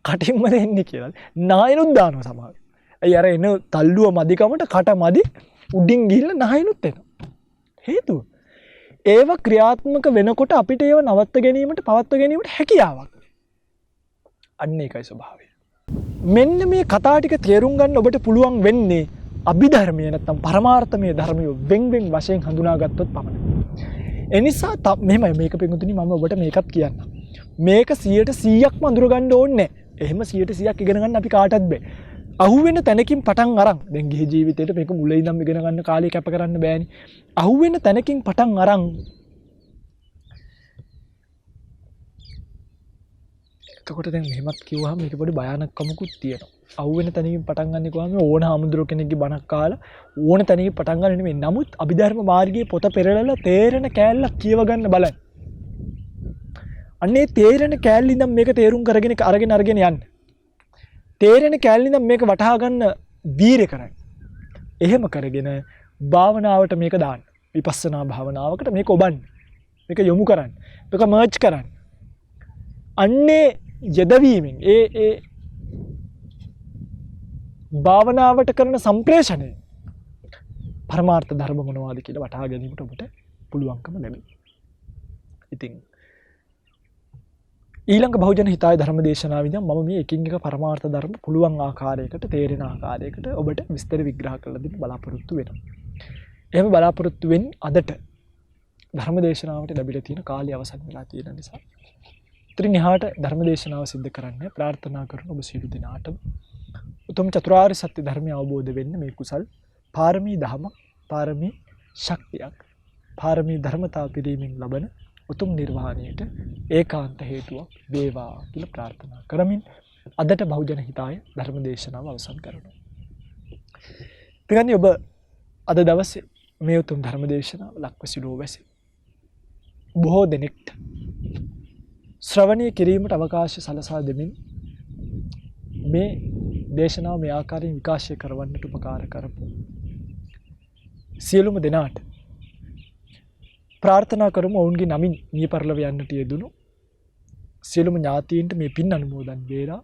කටින්ම දෙන්නේ කියලා. නායනුත් දානවා සමහර. අය අර එන තල්ලුව මදිකමට කට මදි උඩින් ගිහිල්ලා නායනුත් එනවා. හේතුව ඒව ක්‍රියාත්මක වෙනකොට අපිට ඒව නවත්ත ගැනීමට පවත්ව ගැනීමට හැකියාවක්. අන්න ඒකයි ස්වභාවය. මෙන්න මේ කතා ටික තේරුම් ගන්න ඔබට පුළුවන් වෙන්නේ අභිධර්මය නැත්නම් පරමාර්ථමය ධර්මය වෙන් වශයෙන් හඳුනාගත්තොත් පමණයි. එනිසා මෙහෙමයි මේක පිටුතුනි මම ඔබට මේකත් කියන්නම්. මේක 100%ක්ම අඳුර ගන්න ඕනේ නැහැ. එහෙම 100%ක් ඉගෙන ගන්න අපි කාටවත් බෑ. අහුවෙන තැනකින් පටන් අරන් දැන් ගිහි ජීවිතේට මේක මුලින් ඉඳන් ඉගෙන ගන්න කාලේ කැප කරන්න බෑනේ. අහුවෙන තැනකින් පටන් අරන් එතකොට දැන් මෙහෙමත් කිව්වහම මේක පොඩි භයානකමකුත් තියෙනවා. අහුවෙන තැනකින් පටන් ගන්න කිව්වම ඕන හාමුදුරුවෝ කෙනෙක්ගේ බණක් කාලා ඕන තැනකින් පටන් ගන්න නෙමෙයි. නමුත් අභිධර්ම මාර්ගයේ පොත පෙරලලා තේරෙන කෑල්ලක් කියව ගන්න බලන්න. අන්නේ තේරෙන කෑල්ල ඉඳන් මේක තේරුම් කරගෙන අරගෙන යන්න. තේරෙන කෑල්ල ඉඳන් මේක වටහා ගන්න වීරය කරන්න. එහෙම කරගෙන භාවනාවට මේක දාන්න. විපස්සනා භාවනාවකට මේක ඔබන්න. මේක යොමු කරන්න. මේක මර්ජ් කරන්න. අන්නේ යදවීමෙන් ඒ භාවනාවට කරන සම්ප්‍රේෂණය පරමාර්ථ ධර්ම මොනවාද කියලා වටහා ගැනීමට ඔබට පුළුවන්කම ලැබෙයි. ඉතින් ඊළඟ බහුජන හිතාය ධර්ම දේශනාව ඉදන් මම මේ එකින් එක පරමාර්ථ ධර්ම පුළුවන් ආකාරයකට තේරෙන ආකාරයකට ඔබට විස්තර විග්‍රහ කරලා දෙන්න බලාපොරොත්තු වෙනවා. එහෙම බලාපොරොත්තු වෙන්නේ අදට ධර්ම දේශනාවට ලැබිලා තියෙන කාලය අවසන් වෙලා තියෙන නිසා. ඉතින් එහාට ධර්ම දේශනාව සිද්ධ කරන්න ප්‍රාර්ථනා කරන ඔබ සියලු දෙනාටම උතුම් චතුරාර්ය සත්‍ය ධර්මය අවබෝධ වෙන්න මේ කුසල් පාරමී දහමක් පාරමී ශක්තියක් පාරමී ධර්මතාව පිරීමෙන් ලබන උතුම් නිර්වාණයට ඒකාන්ත හේතුවක් වේවා කියලා ප්‍රාර්ථනා කරමින් අදට බහුජන හිතාය ධර්ම දේශනාව අවසන් කරනවා. පිටන්නේ ඔබ අද දවසේ මේ උතුම් ධර්ම දේශනාව ලක්වැසිලෝ වැසි බොහෝ දෙනෙක්ට ශ්‍රවණය කිරීමට අවකාශය සලසා දෙමින් මේ දේශනාව මේ ආකාරයෙන් විකාශය කරවන්නට උපකාර කරපු සියලුම දෙනාට ප්‍රාර්ථනා කරමු ඔවුන්ගේ නමින් මිය පරලොව යන්නට යෙදුණු සියලුම ඥාතීන්ට මේ පින් අනුමෝදන් වේලා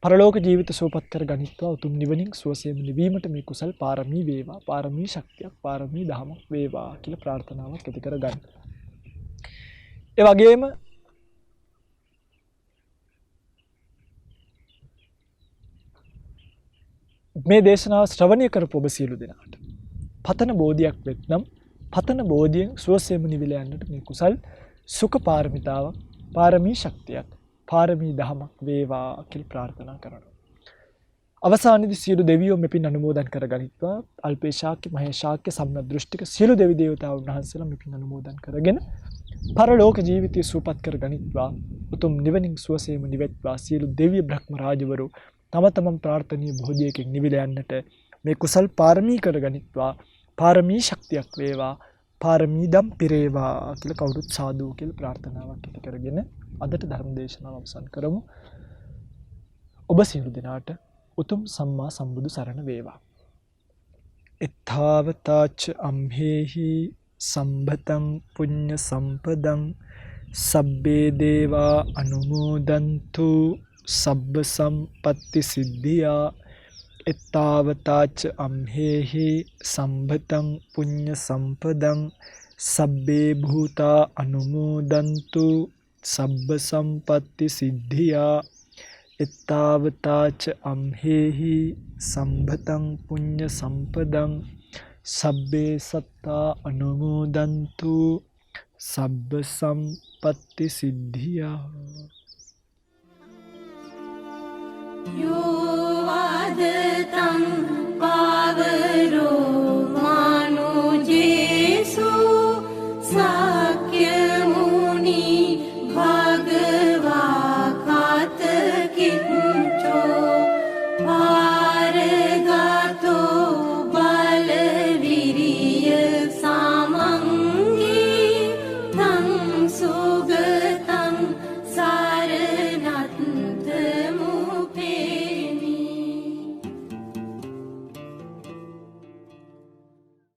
පරලෝක ජීවිත සුවපත් කර ගනිත්වා උතුම් නිවනින් සුවසේම නිවීමට මේ කුසල් පාරමී වේවා පාරමී ශක්තියක් පාරමී දහමක් වේවා කියලා ප්‍රාර්ථනාවක් ඇති කර ගන්න. ඒ වගේම මේ දේශනාව ශ්‍රවණය කරපු ඔබ සියලු දෙනාට පතන බෝධියක් වෙත්නම් පතන බෝධියෙන් සුවසේම නිවිල යන්නට මේ කුසල් සුඛ පාරමිතාවක් පාරමී ශක්තියක් පාරමී දහමක් වේවා කියලා ප්‍රාර්ථනා කරනවා. අවසානයේදී සියලු දෙවියෝ මෙපින් අනුමෝදන් කරගනිත්වා. අල්පේ ශාක්‍ය මහේ ශාක්‍ය සම්මදෘෂ්ටික සියලු දෙවි දේවතාවුන් වහන්සේලා මෙපින් අනුමෝදන් කරගෙන පරලෝක ජීවිතය සුවපත් කරගනිත්වා. උතුම් නිවනින් සුවසේම නිවෙත්වා. සියලු දෙවිය බ්‍රහ්ම රාජවරු තම තමන් ප්‍රාර්ථනීය භෝජයකින් නිවිල යන්නට මේ කුසල් පාරමී කරගනිත්වා. පාරමී ශක්තියක් වේවා. පාරමී දම් පිරේවා කියලා කවුරුත් සාදු කියලා ප්‍රාර්ථනාවක් ඇති කරගෙන අදට ධර්ම දේශනාව අවසන් කරමු. ඔබ සියලු දෙනාට උතුම් සම්මා සම්බුදු සරණ වේවා. එත්තාවතාච අම්හෙහි සම්භතං පුඤ්ඤ සම්පදං සබ්බේ දේවා අනුමෝදන්තු සබ්බ සම්පත්ති සිද්ධියා. එත්තාවතාච අම්හෙහි සම්භතං පුඤ්ඤ සම්පදං සබ්බේ භූතා අනුමෝදන්තු සබ්බ සම්පත්ති සිද්ධියා. එත්තාවතාච අම්හෙහි සම්භතං පුඤ්ඤ සම්පදං සබ්බේ සත්තා අනුමෝදන්තු සබ්බ සම්පත්ති සිද්ධියා. Yo